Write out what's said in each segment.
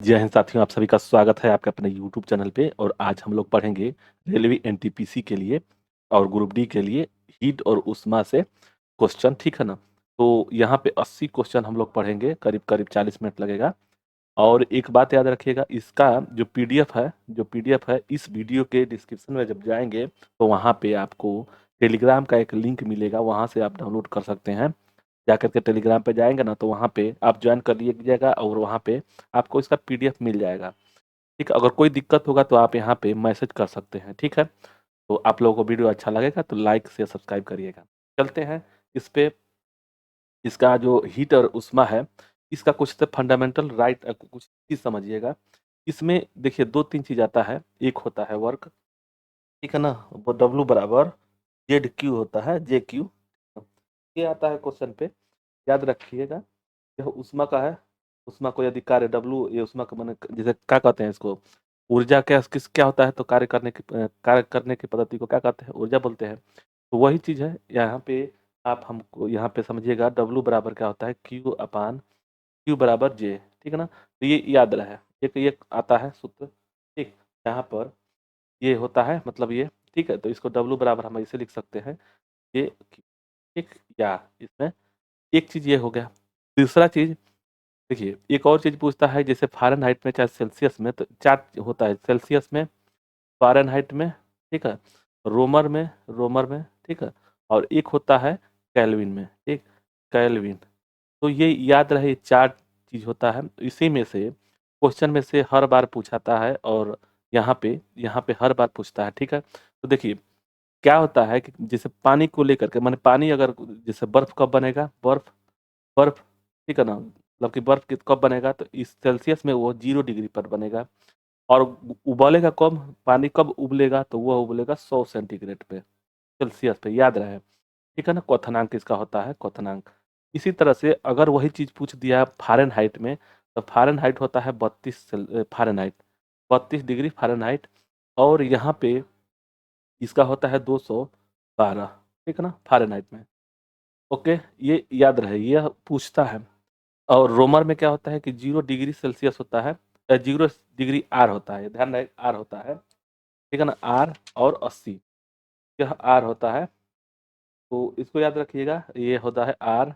जय हिंद साथियों, आप सभी का स्वागत है आपके अपने यूट्यूब चैनल पे। और आज हम लोग पढ़ेंगे रेलवे एनटीपीसी के लिए और ग्रुप डी के लिए हीट और उष्मा से क्वेश्चन, ठीक है ना। तो यहाँ पे 80 क्वेश्चन हम लोग पढ़ेंगे, करीब करीब 40 मिनट लगेगा। और एक बात याद रखिएगा, इसका जो पीडीएफ है इस वीडियो के डिस्क्रिप्शन में जब जाएंगे तो वहाँ पे आपको टेलीग्राम का एक लिंक मिलेगा, वहाँ से आप डाउनलोड कर सकते हैं। जाकर के टेलीग्राम पे जाएंगे ना तो वहाँ पे आप ज्वाइन कर लीजिएगा और वहाँ पे आपको इसका पीडीएफ मिल जाएगा। ठीक है, अगर कोई दिक्कत होगा तो आप यहाँ पे मैसेज कर सकते हैं, ठीक है। तो आप लोगों को वीडियो अच्छा लगेगा तो लाइक से सब्सक्राइब करिएगा। चलते हैं इस पे। इसका जो हीट और उष्मा है, इसका कुछ तो फंडामेंटल राइट कुछ चीज समझिएगा। इसमें देखिए दो तीन चीज आता है। एक होता है वर्क, ठीक है ना, वो डब्लू बराबर जेड क्यू होता है, जे क्यू। ये आता है क्वेश्चन पे, याद रखिएगा। यह उष्मा का है। उष्मा को यदि कार्य डब्लू, ये उष्मा का मैंने जैसे क्या कहते हैं इसको, ऊर्जा क्या होता है, तो कार्य करने की पद्धति को क्या कहते हैं, ऊर्जा बोलते हैं। तो वही चीज है यहाँ पे। आप हमको यहाँ पे समझिएगा, डब्लू बराबर क्या होता है, क्यू अपान क्यू बराबर जे, ठीक है ना। तो ये याद रहे, एक ये आता है सूत्र, ठीक। यहाँ पर ये होता है मतलब ये, ठीक है। तो इसको डब्लू बराबर हम इसे लिख सकते हैं, ये, ठीक। या इसमें एक चीज ये हो गया। दूसरा चीज देखिए, एक और चीज पूछता है, जैसे फ़ारेनहाइट में चाहे सेल्सियस में, तो चार होता है, सेल्सियस में, फ़ारेनहाइट में, ठीक है, रोमर में, ठीक है, और एक होता है केल्विन में, ठीक, केल्विन। तो ये याद रहे, चार चीज होता है। इसी में से क्वेश्चन में से हर बार पूछाता है और यहाँ पे हर बार पूछता है, ठीक है। तो देखिए क्या होता है कि जैसे पानी को लेकर के, माने पानी अगर जैसे बर्फ कब बनेगा, बर्फ बर्फ, ठीक है ना, मतलब कि बर्फ कब बनेगा, तो इस सेल्सियस में वो 0 डिग्री पर बनेगा। और उबलेगा कब, पानी कब उबलेगा, तो वह उबलेगा 100 सेंटीग्रेड पे, सेल्सियस पे, याद रहे, ठीक है ना। क्वथनांक इसका होता है, क्वथनांक। इसी तरह से अगर वही चीज पूछ दिया फ़ारेनहाइट में, तो फ़ारेनहाइट होता है 32 डिग्री फ़ारेनहाइट। और यहाँ पे इसका होता है 212, ठीक है ना, फ़ारेनहाइट में। ओके, ये याद रहे, यह पूछता है। और रोमर में क्या होता है कि 0 डिग्री सेल्सियस होता है, 0 डिग्री आर होता है, ध्यान रहे आर होता है, ठीक है ना, आर और 80, यह आर होता है। तो इसको याद रखिएगा, ये होता है आर,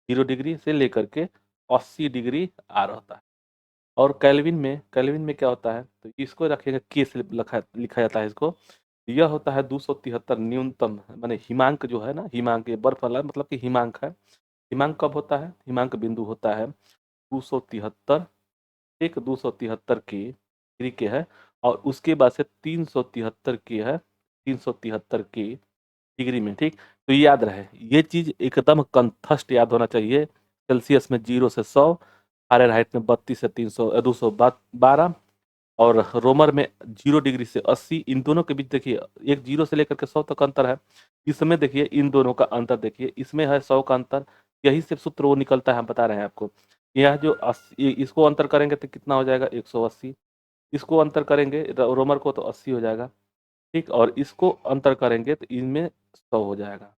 0 डिग्री से लेकर के 80 डिग्री आर होता है। और कैल्विन में क्या होता है, तो इसको रखिएगा के से लिखा जाता है इसको। यह होता है 273 न्यूनतम, माने हिमांक जो है ना, हिमांक ये बर्फ वाला मतलब कि हिमांक है। हिमांक कब होता है, हिमांक बिंदु होता है 273, एक 273 की डिग्री के है। और उसके बाद से 373 की है, 373 की डिग्री में, ठीक। तो ये याद रहे, ये चीज एकदम कंठस्थ याद होना चाहिए। सेल्सियस में 0 से 100, फ़ारेनहाइट में 32 से 212, और रोमर में 0 डिग्री से 80। इन दोनों के बीच देखिए, एक 0 से लेकर के 100 तक अंतर है। इसमें देखिए इन दोनों का अंतर देखिए, इसमें है 100 का अंतर। यही से सूत्र वो निकलता है, हम बता रहे हैं आपको। यह जो 80, इसको अंतर करेंगे तो कितना हो जाएगा, 180। इसको अंतर करेंगे रोमर को तो 80 हो जाएगा, ठीक। और इसको अंतर करेंगे तो इनमें 100 हो जाएगा।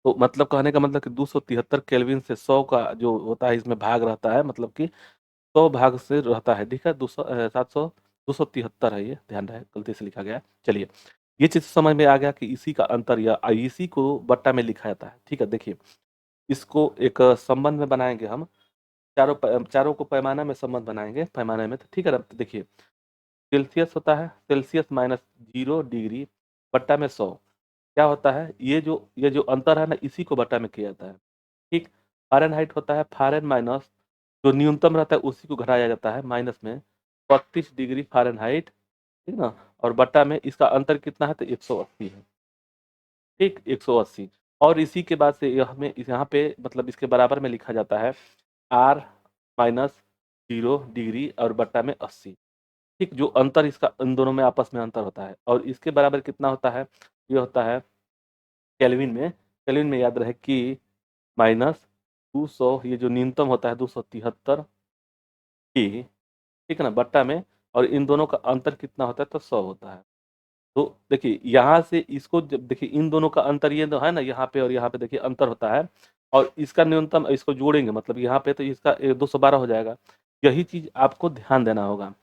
तो मतलब कहने का मतलब कि 273 केल्विन से 100 का जो होता है इसमें भाग रहता है, मतलब कि 100 भाग से रहता है, ठीक है। 273 है, ये ध्यान रहे, गलती से लिखा गया है। चलिए, ये चीज समझ में आ गया कि इसी का अंतर या इसी को बट्टा में लिखा जाता है, ठीक है। देखिए, इसको एक संबंध में बनाएंगे हम, चारों को पैमाना में संबंध बनाएंगे, पैमाने में, तो ठीक है ना। तो देखिए, सेल्सियस होता है, सेल्सियस माइनस 0 डिग्री बट्टा में 100, क्या होता है, ये जो अंतर है ना, इसी को बट्टा में किया जाता है, ठीक। फ़ारेनहाइट होता है, फ़ारेन माइनस जो न्यूनतम रहता है उसी को घटाया जाता है, माइनस में 32 डिग्री फ़ारेनहाइट, ठीक ना। और बट्टा में इसका अंतर कितना है, तो 180 है, ठीक, 180। और इसी के बाद से यह हमें यहाँ पे मतलब इसके बराबर में लिखा जाता है, आर माइनस 0 डिग्री और बट्टा में 80, ठीक। जो अंतर इसका इन दोनों में आपस में अंतर होता है, और इसके बराबर कितना होता है, ये होता है केल्विन में याद रहे कि माइनस 200, ये जो न्यूनतम होता है 273 की, ठीक है ना, बट्टा में, और इन दोनों का अंतर कितना होता है, तो 100 होता है। तो देखिए यहाँ से इसको जब देखिए, इन दोनों का अंतर ये तो है ना, यहाँ पे और यहाँ पे देखिए अंतर होता है। और इसका न्यूनतम इसको जोड़ेंगे, मतलब यहाँ पे तो इसका 212 हो जाएगा। यही चीज आपको ध्यान देना होगा।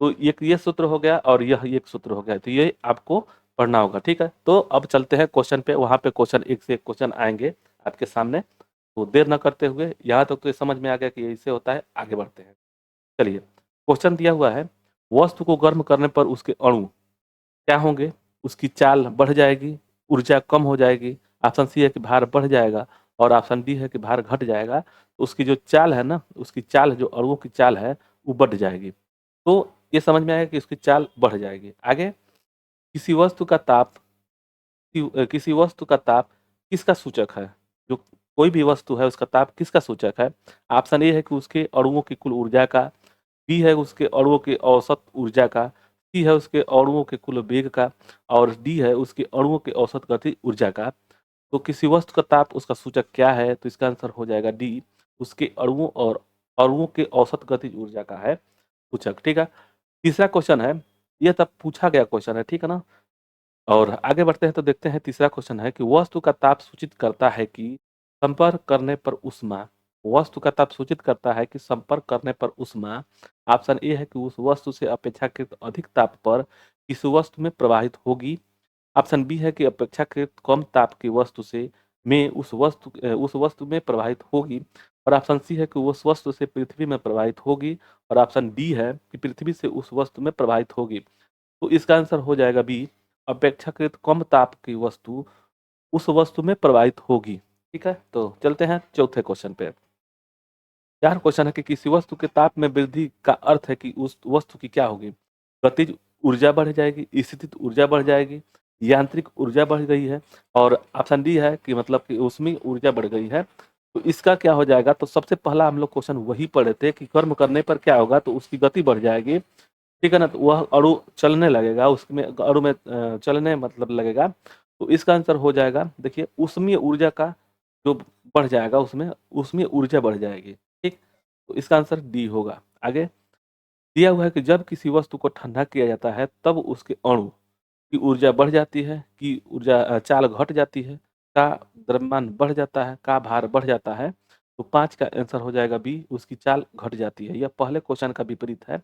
तो एक ये सूत्र हो गया और यह एक सूत्र हो गया, तो ये आपको पढ़ना होगा, ठीक है। तो अब चलते हैं क्वेश्चन पे, वहां पे क्वेश्चन एक से एक क्वेश्चन आएंगे आपके सामने। तो देर न करते हुए, यहाँ तक तो समझ में आ गया कि ये इससे होता है, आगे बढ़ते हैं। चलिए, क्वेश्चन दिया हुआ है, वस्तु को गर्म करने पर उसके अणु क्या होंगे? उसकी चाल बढ़ जाएगी, ऊर्जा कम हो जाएगी। ऑप्शन सी है कि भार बढ़ जाएगा, और ऑप्शन डी है कि भार घट जाएगा। तो उसकी जो चाल है ना, उसकी चाल, जो अणुओं की चाल है, वो बढ़ जाएगी। तो ये समझ में आएगा कि उसकी चाल बढ़ जाएगी। आगे, किसी वस्तु का ताप, किसी वस्तु का ताप किसका सूचक है? जो कोई भी वस्तु है, उसका ताप किसका सूचक है? ऑप्शन ए है कि उसके अणुओं की कुल ऊर्जा का, बी है उसके अणुओं की औसत ऊर्जा का, सी है उसके अणुओं के कुल वेग का, और डी है उसके अणुओं के औसत गति ऊर्जा का। तो किसी वस्तु का ताप, उसका सूचक क्या है? तो इसका आंसर हो जाएगा डी, उसके अणुओं और अणुओं के औसत गति ऊर्जा का है सूचक, ठीक है। तीसरा क्वेश्चन है, यह तब पूछा गया क्वेश्चन है, ठीक है ना। और आगे बढ़ते हैं तो देखते हैं, तीसरा क्वेश्चन है कि वस्तु का ताप सूचित करता है कि संपर्क करने पर उष्मा, वस्तु का ताप सूचित करता है कि संपर्क करने पर उष्मा। ऑप्शन ए है कि उस वस्तु से अपेक्षाकृत अधिक ताप पर किस वस्तु में प्रवाहित होगी। ऑप्शन बी है कि अपेक्षाकृत कम ताप की वस्तु से में उस वस्तु में प्रवाहित होगी। और ऑप्शन सी है कि उस वस्तु से पृथ्वी में प्रवाहित होगी। और ऑप्शन डी है कि पृथ्वी से उस वस्तु में प्रवाहित होगी। तो इसका आंसर हो जाएगा बी, अपेक्षाकृत कम ताप की वस्तु उस वस्तु में प्रवाहित होगी, ठीक है। तो चलते हैं चौथे क्वेश्चन पे। चार क्वेश्चन है कि किसी वस्तु के ताप में वृद्धि का अर्थ है कि उस वस्तु की क्या होगी? गतिज ऊर्जा बढ़ जाएगी, स्थितिज ऊर्जा बढ़ जाएगी, यांत्रिक ऊर्जा बढ़ गई है, और ऑप्शन डी है कि मतलब कि उसमें ऊर्जा बढ़ गई है। तो इसका क्या हो जाएगा? तो सबसे पहला हम लोग क्वेश्चन वही पढ़े थे कि कर्म करने पर क्या होगा, तो उसकी गति बढ़ जाएगी, ठीक है ना। तो वह अणु चलने लगेगा, उसमें अणु में चलने मतलब लगेगा। तो इसका आंसर हो जाएगा, देखिए, ऊष्मीय ऊर्जा का जो बढ़ जाएगा, उसमें ऊष्मीय ऊर्जा बढ़ जाएगी, ठीक। तो इसका आंसर डी होगा। आगे दिया हुआ है कि जब किसी वस्तु को ठंडा किया जाता है तब उसके अणु की ऊर्जा बढ़ जाती है, की ऊर्जा चाल घट जाती है, का द्रव्यमान बढ़ जाता है, का भार बढ़ जाता है। तो 5 का आंसर हो जाएगा बी, उसकी चाल घट जाती है। यह पहले क्वेश्चन का विपरीत है।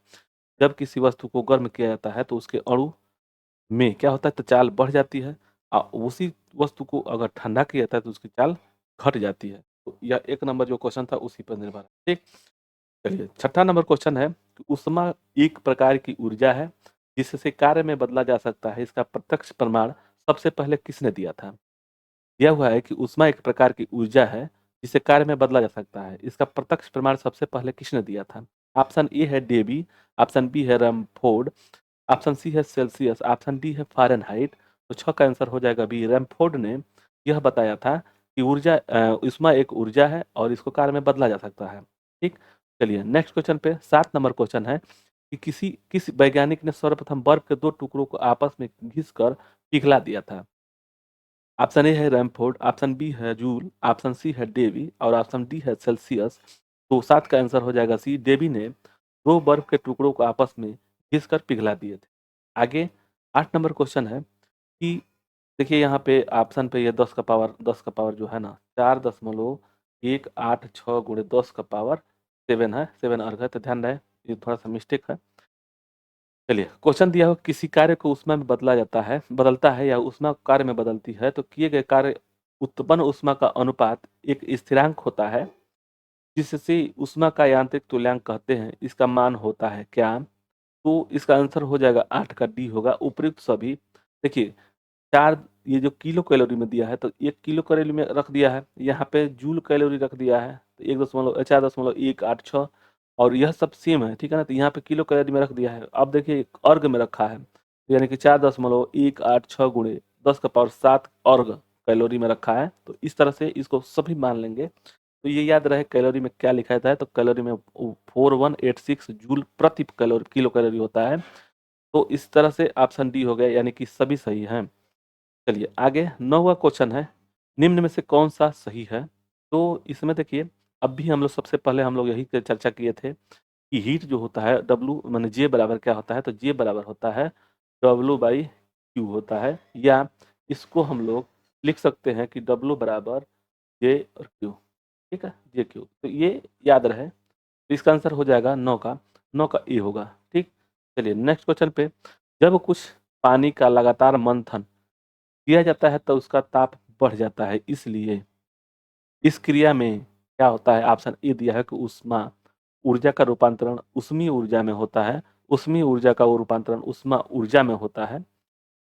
जब किसी वस्तु को गर्म किया जाता है तो उसके अणु में क्या होता है, तो चाल बढ़ जाती है। उसी वस्तु को अगर ठंडा किया जाता है तो उसकी चाल घट जाती है। तो यह एक नंबर जो क्वेश्चन था उसी पर निर्भर है, ठीक। चलिए, छठा नंबर क्वेश्चन है कि ऊष्मा एक प्रकार की ऊर्जा है जिससे कार्य में बदला जा सकता है, इसका प्रत्यक्ष प्रमाण सबसे पहले किसने दिया था? दिया हुआ है कि ऊष्मा एक प्रकार की ऊर्जा है जिसे कार्य में बदला जा सकता है, इसका प्रत्यक्ष प्रमाण सबसे पहले किसने दिया था? ऑप्शन ए है डेवी, ऑप्शन बी है रमफोर्ड, ऑप्शन सी है सेल्सियस, ऑप्शन डी है फ़ारेनहाइट। तो 6 का आंसर हो जाएगा बी, रैमफोर्ड ने यह बताया था कि ऊष्मा एक ऊर्जा है और इसको कार्य में बदला जा सकता है, ठीक। चलिए, नेक्स्ट क्वेश्चन पे 7 नंबर क्वेश्चन है कि किस वैज्ञानिक ने सर्वप्रथम बर्फ के 2 टुकड़ों को आपस में घिसकर पिघला दिया था? ऑप्शन ए है रैमफोर्ड, ऑप्शन बी है जूल, ऑप्शन सी है डेवी, और ऑप्शन डी है सेल्सियस। तो 7 का आंसर हो जाएगा सी, डेवी ने 2 बर्फ के टुकड़ों को आपस में घिसकर पिघला दिए थे। आगे 8 नंबर क्वेश्चन है कि देखिए, यहाँ पे ऑप्शन पे ये 10 का पावर जो है ना, 4.186 गुणे 10 का पावर 7 है, 7 अर्ग है, तो ध्यान रहे, ये थोड़ा सा मिस्टेक है। चलिए, क्वेश्चन दिया हो, किसी कार्य को ऊष्मा में बदलता है या ऊष्मा कार्य में बदलती है, तो किए गए कार्य उत्पन्न ऊष्मा का अनुपात एक स्थिरांक होता है जिससे ऊष्मा का यांत्रिक तुल्यांक कहते हैं, इसका मान होता है क्या? तो इसका आंसर हो जाएगा 8 का डी होगा, उपयुक्त सभी। देखिए, 4 ये जो किलो कैलोरी में दिया है, तो 1 किलो कैलोरी में रख दिया है, यहाँ पे जूल कैलोरी रख दिया है, तो 4.186, और यह सब सेम है, ठीक है ना। तो यहाँ पे किलो कैलोरी में रख दिया है। अब देखिए, अर्ग में रखा है, तो यानी कि 4.186 गुणे 10 का पावर 7 अर्ग कैलोरी में रखा है। तो इस तरह से इसको सभी मान लेंगे। तो ये याद रहे कैलोरी में क्या लिखा जाता है, तो कैलोरी में 4186 जूल प्रति किलो कैलोरी होता है। तो इस तरह से ऑप्शन डी हो गया, यानी कि सभी सही हैं। चलिए, आगे 9वां क्वेश्चन है, निम्न में से कौन सा सही है? तो इसमें देखिए, अब भी हम लोग सबसे पहले हम लोग यही पे चर्चा किए थे कि हीट जो होता है, डब्लू माने जे बराबर क्या होता है, तो जे बराबर होता है डब्लू बाई क्यू होता है, या इसको हम लोग लिख सकते हैं कि डब्लू बराबर जे और क्यू, ठीक है, जे क्यू। तो ये याद रहे, तो इसका आंसर हो जाएगा 9 का ए होगा। ठीक, चलिए नेक्स्ट क्वेश्चन पे। जब कुछ पानी का लगातार मंथन किया जाता है तो उसका ताप बढ़ जाता है, इसलिए इस क्रिया में क्या होता है? ऑप्शन ए दिया है कि ऊष्मा ऊर्जा का रूपांतरण ऊष्मीय ऊर्जा में होता है, ऊष्मीय ऊर्जा का रूपांतरण ऊष्मा ऊर्जा में होता है,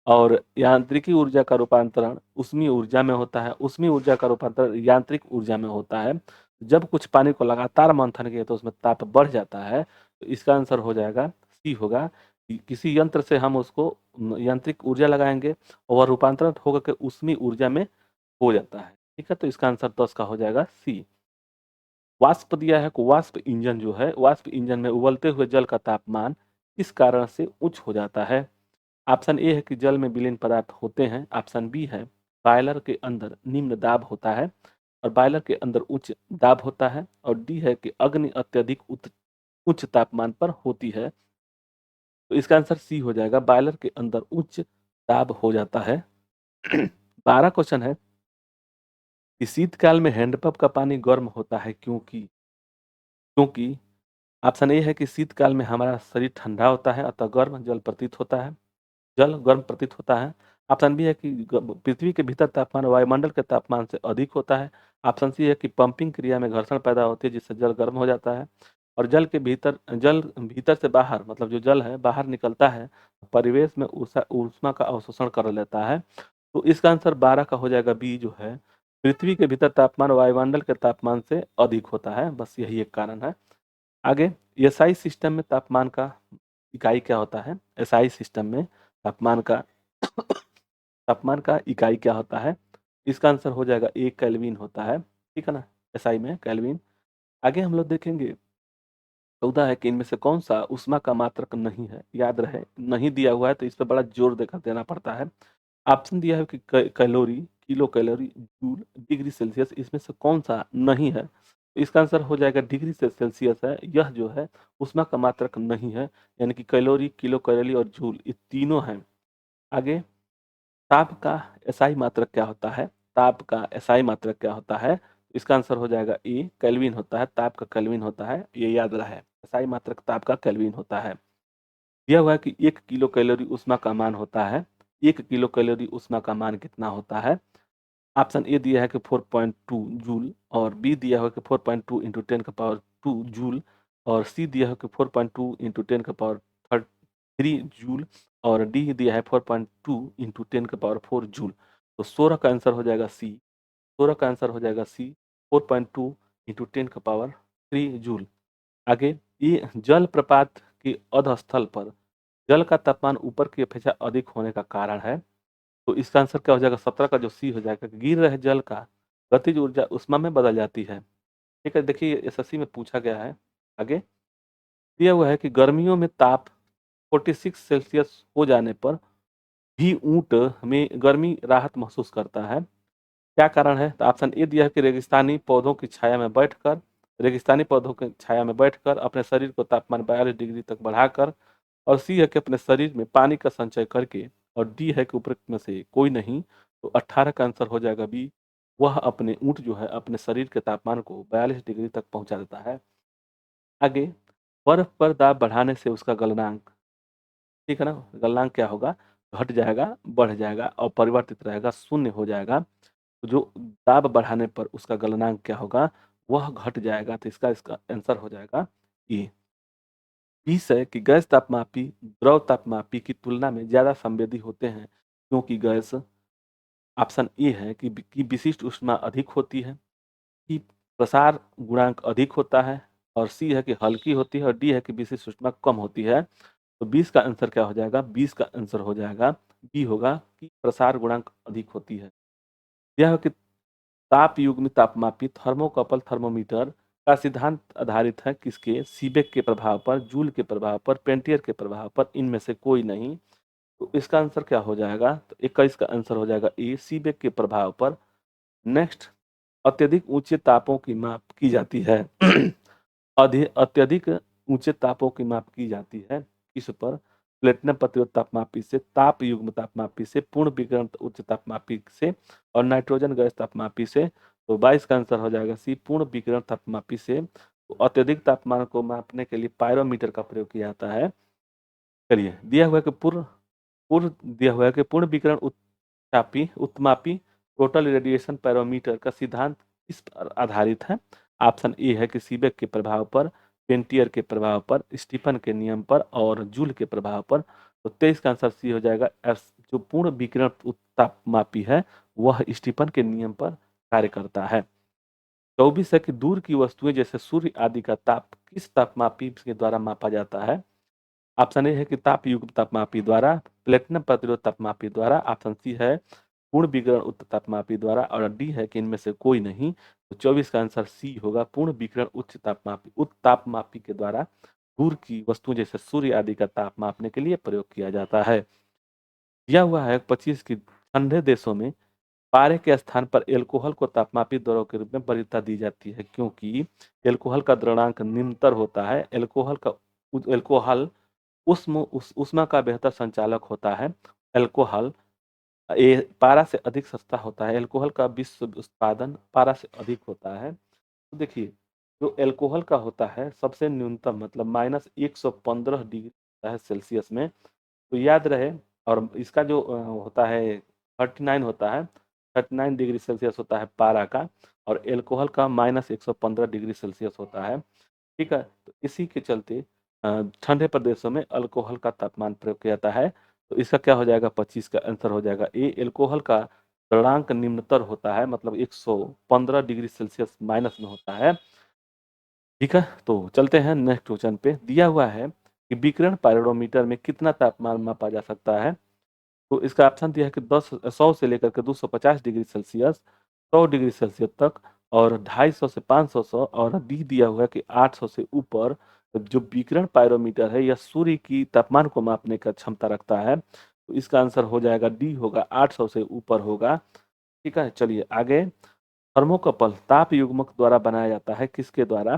और यांत्रिकी ऊर्जा का रूपांतरण ऊष्मीय ऊर्जा में होता है, ऊष्मीय ऊर्जा का रूपांतरण यांत्रिक ऊर्जा में होता है। जब कुछ पानी को लगातार मंथन किया तो उसमें ताप बढ़ जाता है, तो इसका आंसर हो जाएगा सी होगा। किसी यंत्र से हम उसको यांत्रिक ऊर्जा लगाएंगे और वह रूपांतरण होकर के ऊष्मीय ऊर्जा में हो जाता है। ठीक है, तो इसका आंसर 10 का हो जाएगा सी। वाष्प दिया है, वाष्प इंजन जो है, वाष्प इंजन में उबलते हुए जल का तापमान किस कारण से उच्च हो जाता है? ऑप्शन ए है कि जल में विलीन पदार्थ होते हैं, ऑप्शन बी है बॉयलर के अंदर निम्न दाब होता है और बॉयलर के अंदर उच्च दाब होता है, और डी है कि अग्नि अत्यधिक उच्च तापमान पर होती है। तो इसका आंसर सी हो जाएगा, बॉयलर के अंदर उच्च दाब हो जाता है। 12 क्वेश्चन है कि शीतकाल में हैंडपंप का पानी गर्म होता है क्योंकि क्योंकि ऑप्शन ए है कि शीतकाल में हमारा शरीर ठंडा होता है अतः गर्म जल गर्म प्रतीत होता है। ऑप्शन बी है कि पृथ्वी के भीतर तापमान वायुमंडल के तापमान से अधिक होता है। ऑप्शन सी है कि पंपिंग क्रिया में घर्षण पैदा होती है जिससे जल गर्म हो जाता है, और जल भीतर से बाहर, मतलब जो जल है बाहर निकलता है, परिवेश में ऊष्मा का अवशोषण कर लेता है। तो इसका आंसर 12 का हो जाएगा बी, जो है पृथ्वी के भीतर तापमान वायुमंडल के तापमान से अधिक होता है, बस यही एक कारण है। आगे, एसआई सिस्टम में तापमान का इकाई क्या होता है? एसआई सिस्टम में तापमान का तापमान का इकाई क्या होता है? इसका आंसर हो जाएगा ए, केल्विन होता है। ठीक है ना, एसआई में केल्विन। आगे हम लोग देखेंगे 14 है कि इनमें से कौन सा ऊष्मा का मात्रक नहीं है? याद रहे, नहीं दिया हुआ है तो इस पर बड़ा जोर देकर देना पड़ता है। ऑप्शन दिया है कि calorie, kilo calorie, joule, degree Celsius, इसमें से कौन सा नहीं है? तो इसका आंसर हो जाएगा डिग्री से सेल्सियस है, यह जो है ऊष्मा का मात्रक नहीं है, यानी कि कैलोरी, किलो कैलोरी और जूल ये तीनों हैं। आगे, ताप का एसआई मात्रक क्या होता है? ताप का एसआई मात्रक क्या होता है? इसका आंसर हो जाएगा ए, केल्विन होता है, ताप का केल्विन होता है, ये याद रहे, एसआई मात्रक ताप का केल्विन होता है। दिया हुआ है कि 1 किलो कैलोरी ऊष्मा का मान होता है, 1 किलो कैलोरी ऊष्मा का मान कितना होता है? ऑप्शन ए दिया है कि 4.2 जूल, और बी दिया हुआ है कि 4.2 इंटू 10 का पावर 2 जूल, और सी दिया है कि 4.2 इंटू 10 का पावर 3 जूल, और डी दिया है 4.2 इंटू 10 का पावर 4 जूल। तो 16 का आंसर हो जाएगा सी, 16 का आंसर हो जाएगा सी, 4.2 इंटू 10 का पावर 3 जूल। आगे, ये जल प्रपात के अधस्थल पर जल का तापमान ऊपर की अपेक्षा अधिक होने का कारण है। तो इसका आंसर क्या हो जाएगा? 17 का जो सी हो जाएगा, कि गिर रहे जल का गतिज ऊर्जा उष्मा में बदल जाती है। ठीक है, देखिए एसएससी में पूछा गया है। आगे दिया हुआ है कि गर्मियों में ताप 46 सेल्सियस हो जाने पर भी ऊंट में गर्मी राहत महसूस करता है, क्या कारण है? तो ऑप्शन ए दिया है कि रेगिस्तानी पौधों की छाया में बैठकर अपने शरीर को तापमान 42 डिग्री तक बढ़ाकर, और सी है कि अपने शरीर में पानी का संचय करके, और डी है कि उपरोक्त में से कोई नहीं। तो 18 का आंसर हो जाएगा बी, वह अपने ऊंट जो है अपने शरीर के तापमान को 42 डिग्री तक पहुंचा देता है। आगे, बर्फ पर दाब बढ़ाने से उसका गलनांक, ठीक है ना, गलनांक क्या होगा? घट जाएगा, बढ़ जाएगा, और परिवर्तित रहेगा, शून्य हो जाएगा। तो जो दाब बढ़ाने पर उसका गलनांक क्या होगा? वह घट जाएगा, तो इसका इसका आंसर हो जाएगा ए। 20 है कि गैस तापमापी द्रव तापमापी की तुलना में ज्यादा संवेदी होते हैं क्योंकि गैस, ऑप्शन ए है कि विशिष्ट ऊष्मा अधिक होती है, कि प्रसार गुणांक अधिक होता है, और सी है कि हल्की होती है, और डी है कि विशिष्ट ऊष्मा कम होती है। तो 20 का आंसर क्या हो जाएगा? 20 का आंसर हो जाएगा बी होगा, कि प्रसार गुणांक अधिक होती है। यह है कि ताप युग्मी तापमापी थर्मोकपल थर्मोमीटर का सिद्धांत आधारित है किसके? सीबेक के प्रभाव पर, जूल के प्रभाव पर, पेल्टियर के प्रभाव पर, इनमें से कोई नहीं। तो इसका आंसर क्या हो जाएगा? तो 21 का आंसर हो जाएगा ए, सीबेक के प्रभाव पर। नेक्स्ट, अत्यधिक ऊंचे तापों की माप की जाती है अत्यधिक ऊंचे तापों की माप की जाती है किस पर? प्लेटिनम प्रतिरोध तापमापी से, ताप युग्म तापमापी से, पूर्ण विकिरण उच्च तापमापी से, और नाइट्रोजन गैस तापमापी से। तो 22 का आंसर हो जाएगा सी, पूर्ण विकिरण तापमापी से। तो अत्यधिक तापमान को मापने के लिए पायरोमीटर का प्रयोग किया जाता है। चलिए, दिया हुआ है कि पूर्ण पूर्ण दिया हुआ है कि पूर्ण विकिरण उत्मापी टोटल रेडिएशन पैरामीटर का सिद्धांत किस पर आधारित है? ऑप्शन ए है कि सीबेक के प्रभाव पर, पेल्टियर के प्रभाव पर, स्टीफन के नियम पर और जूल के प्रभाव पर। तो 23 का आंसर सी हो जाएगा। जो पूर्ण विकिरण तापमापी है वह स्टीफन के नियम पर कार्य करता है। 24 है कि दूर की वस्तुएं जैसे सूर्य आदि का ताप किस तापमापी के द्वारा मापा जाता है? ऑप्शन ए है कि ताप युग्म तापमापी द्वारा, प्लेटिनम प्रतिरोध तापमापी द्वारा, ऑप्शन सी है पूर्ण विकिरण उच्च तापमापी द्वारा और डी है कि इनमें से कोई नहीं। तो 24 का आंसर सी होगा, पूर्ण विकिरण उच्च तापमापी के द्वारा दूर की वस्तुओं जैसे सूर्य आदि का ताप मापने के लिए प्रयोग किया जाता है। दिया हुआ है 25 की ठंडे देशों में पारे के स्थान पर एल्कोहल को तापमापी दरों के रूप में वरीयता दी जाती है, क्योंकि एल्कोहल का द्रव्यंक निम्नतर होता है। एल्कोहल ऊष्मा का बेहतर संचालक होता है। एल्कोहल पारा से अधिक सस्ता होता है। एल्कोहल का विश्व उत्पादन पारा से अधिक होता है। तो देखिए, जो एल्कोहल का होता है सबसे न्यूनतम मतलब -115 डिग्री होता है सेल्सियस में। तो याद रहे, और इसका जो होता है 39 होता है, 39 डिग्री सेल्सियस होता है पारा का, और एल्कोहल का -115 डिग्री सेल्सियस होता है। ठीक है, तो इसी के चलते ठंडे प्रदेशों में अल्कोहल का तापमान प्रयोग किया जाता है। तो इसका क्या हो जाएगा, 25 का आंसर हो जाएगा ए। एल्कोहल का गलनांक निम्नतर होता है, मतलब 115 डिग्री सेल्सियस माइनस में होता है। ठीक है, तो चलते हैं नेक्स्ट क्वेश्चन पे। दिया हुआ है कि विकिरण पायरोमीटर में कितना तापमान मापा जा सकता है? तो इसका ऑप्शन दिया है कि 100 से लेकर के 250 डिग्री सेल्सियस, 100 डिग्री सेल्सियस तक, और 250 से 500 और डी दिया हुआ है कि 800 से ऊपर। तो जो विकिरण पायरोमीटर है यह सूर्य की तापमान को मापने का क्षमता रखता है। तो इसका आंसर हो जाएगा डी होगा, 800 से ऊपर होगा। ठीक है, चलिए आगे। थर्मोकपल ताप युग्मक द्वारा बनाया जाता है, किसके द्वारा?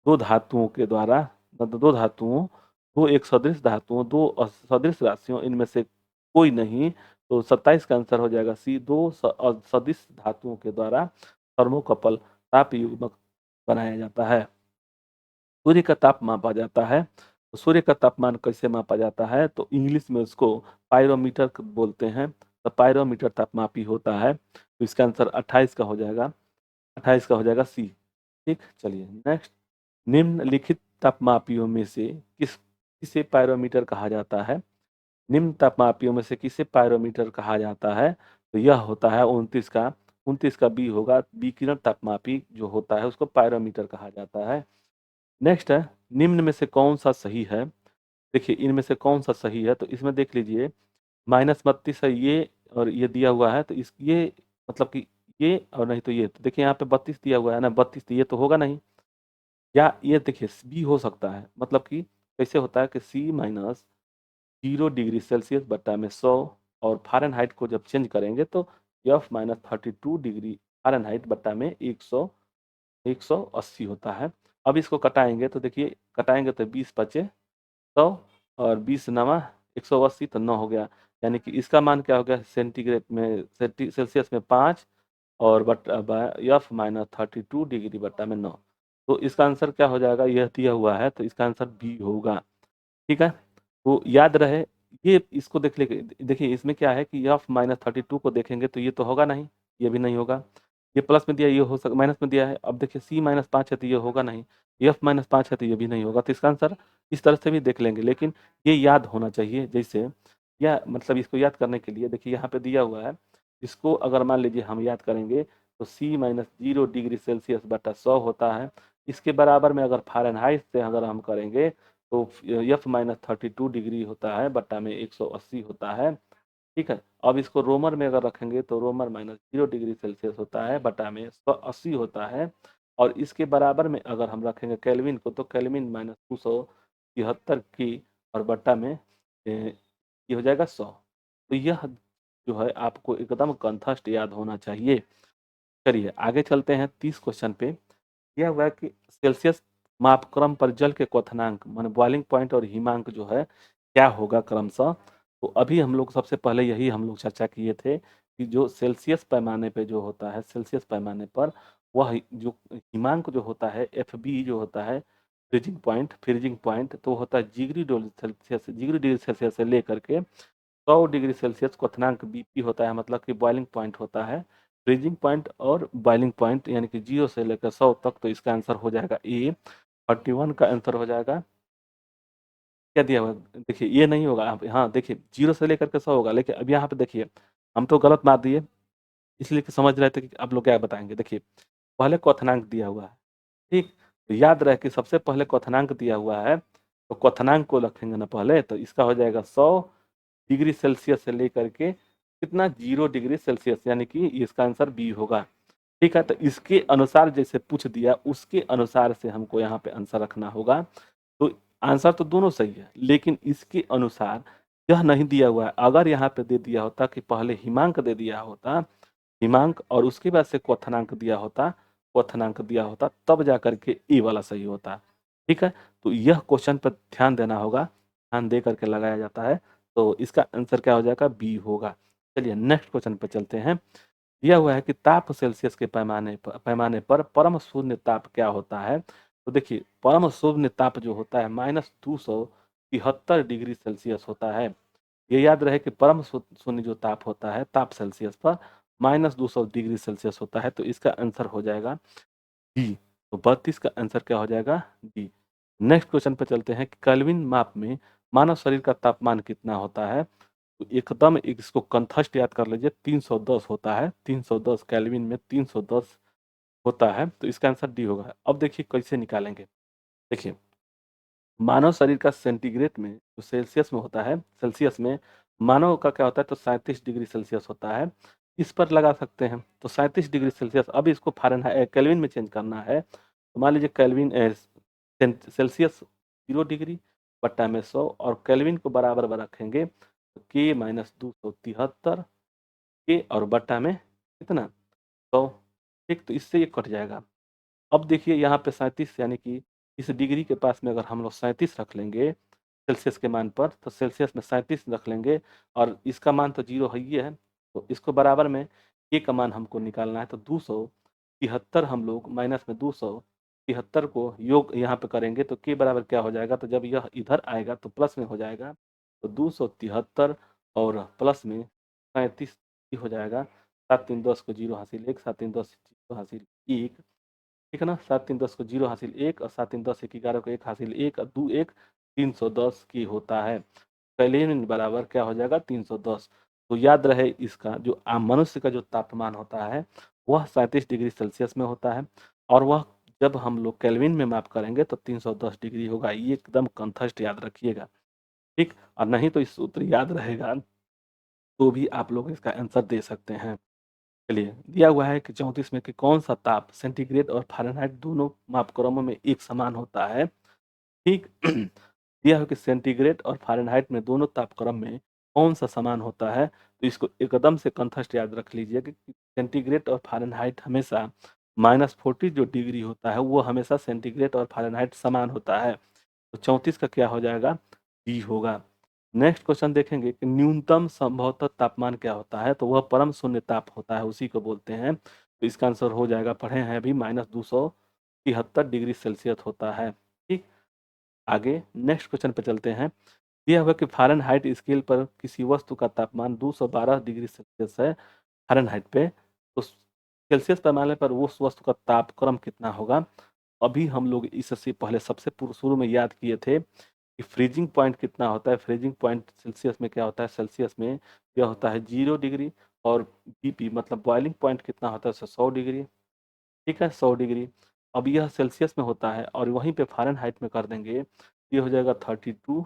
दो धातुओं के द्वारा, मतलब दो धातुओं, दो एक सदृश धातुओं, दो सदृश राशियों, इनमें से कोई नहीं। तो 27 का आंसर हो जाएगा सी, दो सदृश धातुओं के द्वारा थर्मोकपल ताप युग्मक बनाया जाता है। सूर्य का ताप मापा जाता है, तो सूर्य का तापमान कैसे मापा जाता है? तो इंग्लिश में उसको पायरोमीटर बोलते हैं। तो पायरोमीटर तापमापी होता है। तो इसका आंसर 28 का हो जाएगा, 28 का हो जाएगा सी। ठीक, चलिए नेक्स्ट। निम्नलिखित तापमापियों में से किसे पायरोमीटर कहा जाता है? निम्न तापमापियों में से किसे पायरोमीटर कहा जाता है? तो यह होता है 29 का बी होगा, विकिरण तापमापी जो होता है उसको पायरोमीटर कहा जाता है। नेक्स्ट है, निम्न में से कौन सा सही है? देखिए, इनमें से कौन सा सही है? तो इसमें देख लीजिए, -32 है ये, और ये दिया हुआ है, तो इस ये मतलब कि ये, और नहीं तो ये। तो देखिए यहाँ पे 32 दिया हुआ है ना, 32, तो ये तो होगा नहीं। या ये देखिए बी हो सकता है, मतलब कि कैसे होता है कि C-0 डिग्री सेल्सियस बट्टा में 100, और फ़ारेनहाइट को जब चेंज करेंगे तो F-32 डिग्री फ़ारेनहाइट बट्टा में 180 होता है। अब इसको कटाएंगे तो देखिए, कटाएंगे तो 20 बचे 100, और 20 नवा 180, तो 9 हो गया। यानी कि इसका मान क्या हो गया, सेंटीग्रेड में सेल्सियस में 5, और F-32 डिग्री बट्टा में 9। तो इसका आंसर क्या हो जाएगा, यह दिया हुआ है, तो इसका आंसर बी होगा। ठीक है, तो याद रहे, ये इसको देख ले। देखिए इसमें क्या है कि F-32 को देखेंगे तो ये तो होगा नहीं, ये भी नहीं होगा। ये प्लस में दिया, ये हो सकता, माइनस में दिया है। अब देखिए C-5 है तो ये होगा नहीं, F-5 है तो ये भी नहीं होगा। तो इसका आंसर इस तरह से भी देख लेंगे, लेकिन ये याद होना चाहिए। जैसे या मतलब इसको याद करने के लिए देखिए यहाँ पे दिया हुआ है, इसको अगर मान लीजिए हम याद करेंगे तो C-0 डिग्री सेल्सियस बटा 100 होता है। इसके बराबर में अगर फ़ारेनहाइट से अगर हम करेंगे तो F-32 डिग्री होता है बट्टा में 180 होता है। ठीक है, अब इसको रोमर में अगर रखेंगे तो रोमर -0 डिग्री सेल्सियस होता है बटा में 180 होता है। और इसके बराबर में अगर हम रखेंगे केल्विन को, तो केल्विन -273 की, और बट्टा में ये हो जाएगा 100। तो यह जो है आपको एकदम कंठस्थ याद होना चाहिए। चलिए आगे चलते हैं 30 क्वेश्चन पे। यह हुआ कि सेल्सियस मापक्रम पर जल के क्वथनांक माने बॉइलिंग पॉइंट और हिमांक जो है क्या होगा क्रमशः? तो अभी हम लोग सबसे पहले यही हम लोग चर्चा किए थे कि जो सेल्सियस पैमाने पे जो होता है, सेल्सियस पैमाने पर वह जो हिमांक जो होता है FB जो होता है फ्रीजिंग पॉइंट तो होता है डिग्री सेल्सियस से लेकर के 100 डिग्री सेल्सियस क्वथनांक BP होता है, मतलब कि बॉइलिंग पॉइंट होता है। फ्रीजिंग पॉइंट और बॉइलिंग पॉइंट यानी कि 0 से लेकर 100 तक, तो इसका आंसर हो जाएगा ए। 41 का आंसर हो जाएगा, क्या दिया हुआ है? देखिए ये नहीं होगा, हाँ देखिए 0 से लेकर के 100 होगा, लेकिन अब यहाँ पे देखिए हम तो गलत मार दिए, इसलिए कि समझ रहे थे कि आप लोग क्या बताएंगे। देखिए पहले क्वथनांक दिया हुआ है, ठीक, तो याद रहे कि सबसे पहले क्वथनांक दिया हुआ है, तो क्वथनांक को रखेंगे ना पहले, तो इसका हो जाएगा 100 डिग्री सेल्सियस से लेकर के कितना 0 डिग्री सेल्सियस, यानी कि इसका आंसर बी होगा। ठीक है, तो इसके अनुसार जैसे पूछ दिया उसके अनुसार से हमको यहाँ पे आंसर रखना होगा। तो आंसर तो दोनों सही है, लेकिन इसके अनुसार यह नहीं दिया हुआ है। अगर यहाँ पे दे दिया होता कि पहले हिमांक दे दिया होता, हिमांक और उसके बाद से क्वथनांक दिया होता, तब जा करके ए वाला सही होता। ठीक है, तो यह क्वेश्चन पर ध्यान देना होगा, ध्यान दे करके लगाया जाता है। तो इसका आंसर क्या हो जाएगा, बी होगा। चलिए नेक्स्ट क्वेश्चन पर चलते हैं। दिया हुआ है कि ताप सेल्सियस के पैमाने पर परम शून्य ताप क्या होता है। तो देखिए परम शून्य ताप जो होता है -273 डिग्री सेल्सियस होता है। ये याद रहे कि परम शून्य जो ताप होता है ताप सेल्सियस पर -200 डिग्री सेल्सियस होता है, तो इसका आंसर हो जाएगा डी। तो 32 का आंसर क्या हो जाएगा, डी। नेक्स्ट क्वेश्चन पे चलते हैं कि केल्विन माप में मानव शरीर का तापमान कितना होता है। तो एकदम इसको कंठस्थ याद कर लीजिए, 310 होता है, 310 केल्विन में 310 होता है, तो इसका आंसर डी होगा। अब देखिए कैसे निकालेंगे। देखिए मानव शरीर का सेंटीग्रेड में जो सेल्सियस में होता है, सेल्सियस में मानव का क्या होता है, तो 37 डिग्री सेल्सियस होता है। इस पर लगा सकते हैं, तो 37 डिग्री सेल्सियस, अब इसको फ़ारेनहाइट केल्विन में चेंज करना है। तो मान लीजिए केल्विन सेल्सियस 0 डिग्री बट्टा में 100 और केल्विन को बराबर रखेंगे, तो के -273 के और बट्टा में कितना 100। ठीक, तो इससे ये कट जाएगा। अब देखिए यहाँ पे 37 यानी कि इस डिग्री के पास में अगर हम लोग 37 रख लेंगे सेल्सियस के मान पर, तो सेल्सियस में 37 रख लेंगे और इसका मान तो 0 है ही है, तो इसको बराबर में के का मान हमको निकालना है। तो 273 हम लोग माइनस में 273 को योग यहाँ पे करेंगे, तो के बराबर क्या हो जाएगा, तो जब यह इधर आएगा तो प्लस में हो जाएगा, तो 273 और प्लस में 37 हो जाएगा। 7 3 10 को 0 हासिल 1, 7 3 10 0 हासिल 1, ठीक है ना। 7 3 10 को 0 हासिल 1 और 7 3 10 1 11 को 1 हासिल 1 और 2 1 310 की होता है। केल्विन बराबर क्या हो जाएगा, 310। तो याद रहे इसका जो मनुष्य का जो तापमान होता है वह 37 डिग्री सेल्सियस में होता है, और वह जब हम लोग केल्विन में माप करेंगे तो 310 डिग्री होगा। ये एकदम कंठस्थ याद रखिएगा, ठीक। और नहीं तो इस सूत्र याद रहेगा तो भी आप लोग इसका आंसर दे सकते हैं। चलिए दिया हुआ है कि 34 में कि कौन सा ताप सेंटीग्रेड और फ़ारेनहाइट दोनों मापक्रमों में एक समान होता है, ठीक। दिया है कि सेंटीग्रेड और फ़ारेनहाइट में दोनों तापक्रम में कौन सा समान होता है, तो इसको एकदम से कंठस्थ याद रख लीजिए कि सेंटीग्रेड और फ़ारेनहाइट हमेशा -40 जो डिग्री होता है वो हमेशा सेंटीग्रेड और फ़ारेनहाइट समान होता है। तो 34 का क्या हो जाएगा, डी होगा। नेक्स्ट क्वेश्चन देखेंगे कि न्यूनतम संभवतः तापमान क्या होता है, तो वह परम शून्य ताप होता है, उसी को बोलते हैं। तो इसका आंसर हो जाएगा, पढ़े हैं अभी, -273 डिग्री सेल्सियस होता है, ठीक। आगे नेक्स्ट क्वेश्चन पे चलते हैं। दिया हुआ कि फ़ारेनहाइट स्केल पर किसी वस्तु का तापमान 212 डिग्री सेल्सियस है फ़ारेनहाइट पे, तो सेल्सियस पैमाने पर उस वस्तु का तापक्रम कितना होगा। अभी हम लोग इससे पहले सबसे शुरू में याद किए थे कि फ्रीजिंग पॉइंट कितना होता है। फ्रीजिंग पॉइंट सेल्सियस में क्या होता है, सेल्सियस में यह होता है 0 डिग्री, और बीपी मतलब बॉइलिंग पॉइंट कितना होता है 100 डिग्री, ठीक है 100 डिग्री। अब यह सेल्सियस में होता है और वहीं पे फ़ारेनहाइट में कर देंगे, ये हो जाएगा 32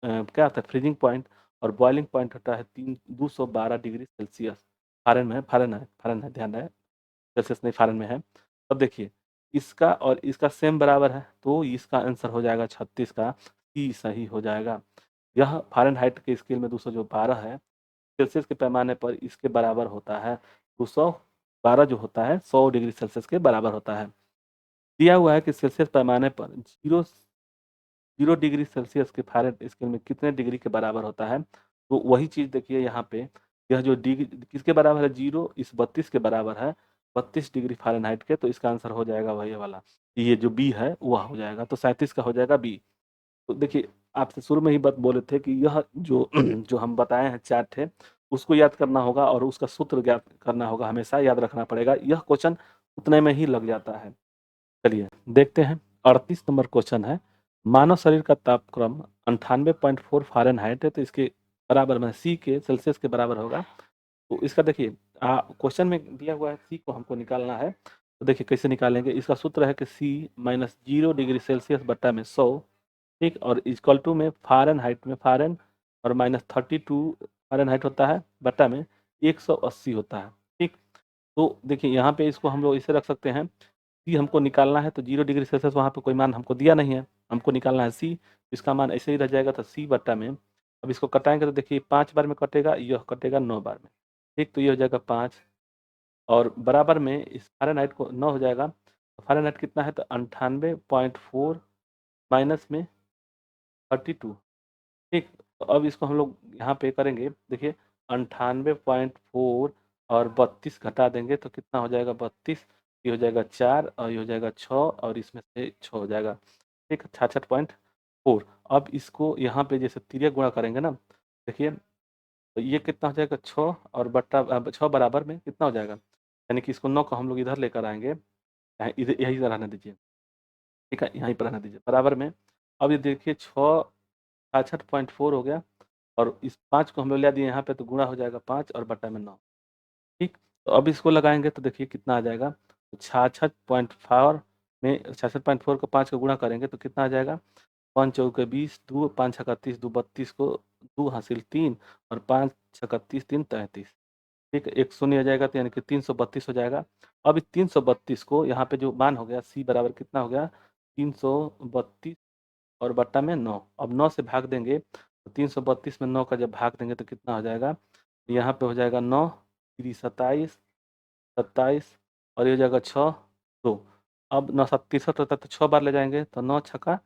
क्या होता है फ्रीजिंग पॉइंट, और बॉइलिंग पॉइंट होता है 212 डिग्री सेल्सियस। फ़ारेनहाइट ध्यान रहे, सेल्सियस नहीं फ़ारेन में है। अब देखिए इसका और इसका सेम बराबर है, तो इसका आंसर हो जाएगा 36 का सी सही हो जाएगा। यह फ़ारेनहाइट के स्केल में 212 है, सेल्सियस के पैमाने पर इसके बराबर होता है 212 जो होता है 100 डिग्री सेल्सियस के बराबर होता है। दिया हुआ है कि सेल्सियस पैमाने पर 0 डिग्री सेल्सियस के फ़ारेनहाइट स्केल में कितने डिग्री के बराबर होता है। तो वही चीज़ देखिए यहाँ पे, यह जो डिग्री किसके बराबर है, 0 इस 32 के बराबर है। 32 डिग्री फ़ारेनहाइट के, तो इसका आंसर हो जाएगा वही वाला, ये जो बी है वह हो जाएगा, तो 37 का हो जाएगा बी। तो देखिए आपसे शुरू में ही बात बोले थे कि यह जो जो हम बताए हैं चार्ट है, उसको याद करना होगा और उसका सूत्र ज्ञात करना होगा, हमेशा याद रखना पड़ेगा, यह क्वेश्चन उतने में ही लग जाता है। चलिए देखते हैं, 38 नंबर क्वेश्चन है, मानव शरीर का तापक्रम 98.4 फ़ारेनहाइट है, तो इसके बराबर में सी के सेल्सियस के बराबर होगा। तो इसका देखिए क्वेश्चन में दिया हुआ है सी को हमको निकालना है, तो देखिए कैसे निकालेंगे। इसका सूत्र है कि सी माइनस 0 डिग्री सेल्सियस बट्टा में 100, ठीक, और इक्वल टू में फ़ारेनहाइट में फ़ारेन और माइनस 32 फ़ारेनहाइट होता है बट्टा में 180 होता है, ठीक। तो देखिए यहाँ पे इसको हम लोग इसे रख सकते हैं, सी हमको निकालना है, तो 0 डिग्री सेल्सियस वहाँ पे कोई मान हमको दिया नहीं है, हमको निकालना है सी, इसका मान ऐसे ही रह जाएगा, तो सी बट्टा में, अब इसको कटाएंगे तो देखिए 5 बार में कटेगा, यह कटेगा 9 बार में, ठीक, तो ये हो जाएगा 5 और बराबर में इस फ़ारेनहाइट को 9 हो जाएगा, तो फ़ारेनहाइट कितना है, तो 98.4 माइनस में 32, ठीक। तो अब इसको हम लोग यहाँ पे करेंगे, देखिए 98.4 और 32 घटा देंगे तो कितना हो जाएगा 32, ये हो जाएगा 4 और ये हो जाएगा 6 और इसमें से 6 हो जाएगा, ठीक, 66.4। अब इसको यहाँ पे जैसे तिर्यक गुणा करेंगे ना, देखिए तो ये कितना हो जाएगा 6 और बट्टा 6 बराबर में कितना हो जाएगा, यानी कि इसको 9 को हम लोग इधर लेकर आएंगे, इधर यही रहने दीजिए, ठीक है, यहीं पर रहने दीजिए बराबर में। अब ये देखिए 6 66.4 हो गया और इस 5 को हम लोग ले दिए यहाँ पे, तो गुणा हो जाएगा 5 और बट्टा में 9, ठीक। तो अब इसको लगाएंगे तो देखिए कितना आ जाएगा, तो 66.4 में 66.4 को 5 को गुणा करेंगे तो कितना आ जाएगा, 5 चौके 20, 2 5 छक्का 30, 2 32 को 2 हासिल 3 और 5 छक्का 30, 3 33, ठीक है, एक शून्य हो जाएगा, तो यानी कि 332 हो जाएगा। अब इस 332 को यहाँ पे जो मान हो गया सी बराबर कितना हो गया, 332 और बट्टा में 9, अब 9 से भाग देंगे तो 332 में 9 का जब भाग देंगे तो कितना हो जाएगा, यहाँ पे हो जाएगा 9 3 27 27 और ये हो जाएगा 6 2, अब 9 7 63 होता है तो 6 बार ले जाएंगे तो 9 छक्का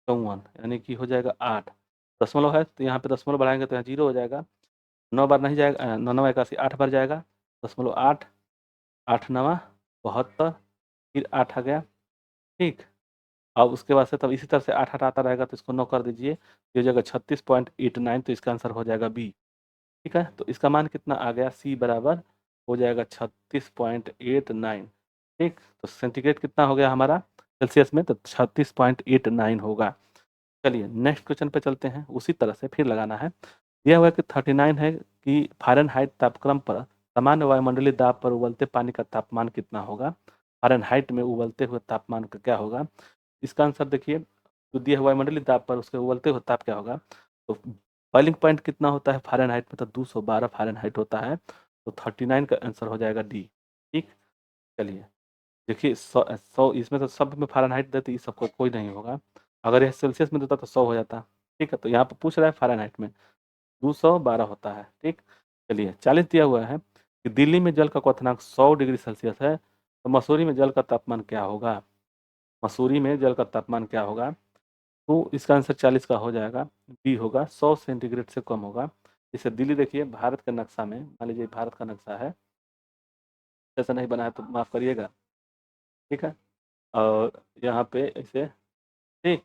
54, यानी कि हो जाएगा 8, दशमलव है तो यहाँ पे दशमलव बढ़ाएंगे तो यहाँ 0 हो जाएगा, 9 बार नहीं जाएगा, 9 9 81 8 बार जाएगा, दशमलव 8 8 9 72, फिर 8 आ गया, ठीक। अब उसके बाद से तब इसी तरह से 8 हटाता रहेगा तो इसको 9 कर दीजिए, ये हो जाएगा 36.89, तो इसका आंसर हो जाएगा बी, ठीक है। तो इसका मान कितना आ गया, सी बराबर हो जाएगा 36.89, ठीक। तो सेंटीग्रेड कितना हो गया हमारा सेल्सियस में, तो 36.89 होगा। चलिए नेक्स्ट क्वेश्चन पे चलते हैं, उसी तरह से फिर लगाना है। दिया हुआ है कि 39 है कि फ़ारेनहाइट तापक्रम पर सामान्य वायुमंडलीय दाब पर उबलते पानी का तापमान कितना होगा, फ़ारेनहाइट में उबलते हुए तापमान का क्या होगा। इसका आंसर देखिए, जो दिया हुआ वायुमंडलीय दाब पर उसके उबलते हुए ताप क्या होगा, तो बॉइलिंग पॉइंट कितना होता है फ़ारेनहाइट में, तो 212 फ़ारेनहाइट होता है, तो 39 का आंसर हो जाएगा डी, ठीक। चलिए देखिए 100 इसमें तो सब में फ़ारेनहाइट देते, ये सबको कोई नहीं होगा, अगर यह सेल्सियस में देता तो 100 हो जाता, ठीक है। तो यहाँ पर पूछ रहा है फ़ारेनहाइट में 212 होता है, ठीक। चलिए 40 दिया हुआ है कि दिल्ली में जल का क्वथनांक 100 डिग्री सेल्सियस है, तो मसूरी में जल का तापमान क्या होगा, मसूरी में जल का तापमान क्या होगा, तो इसका आंसर 40 का हो जाएगा, बी होगा, 100 सेंटीग्रेड से कम होगा। जैसे दिल्ली देखिए भारत के नक्शा में, मान लीजिए भारत का नक्शा है, ऐसा नहीं बना है तो माफ़ करिएगा, ठीक है। और यहाँ पे ऐसे, ठीक,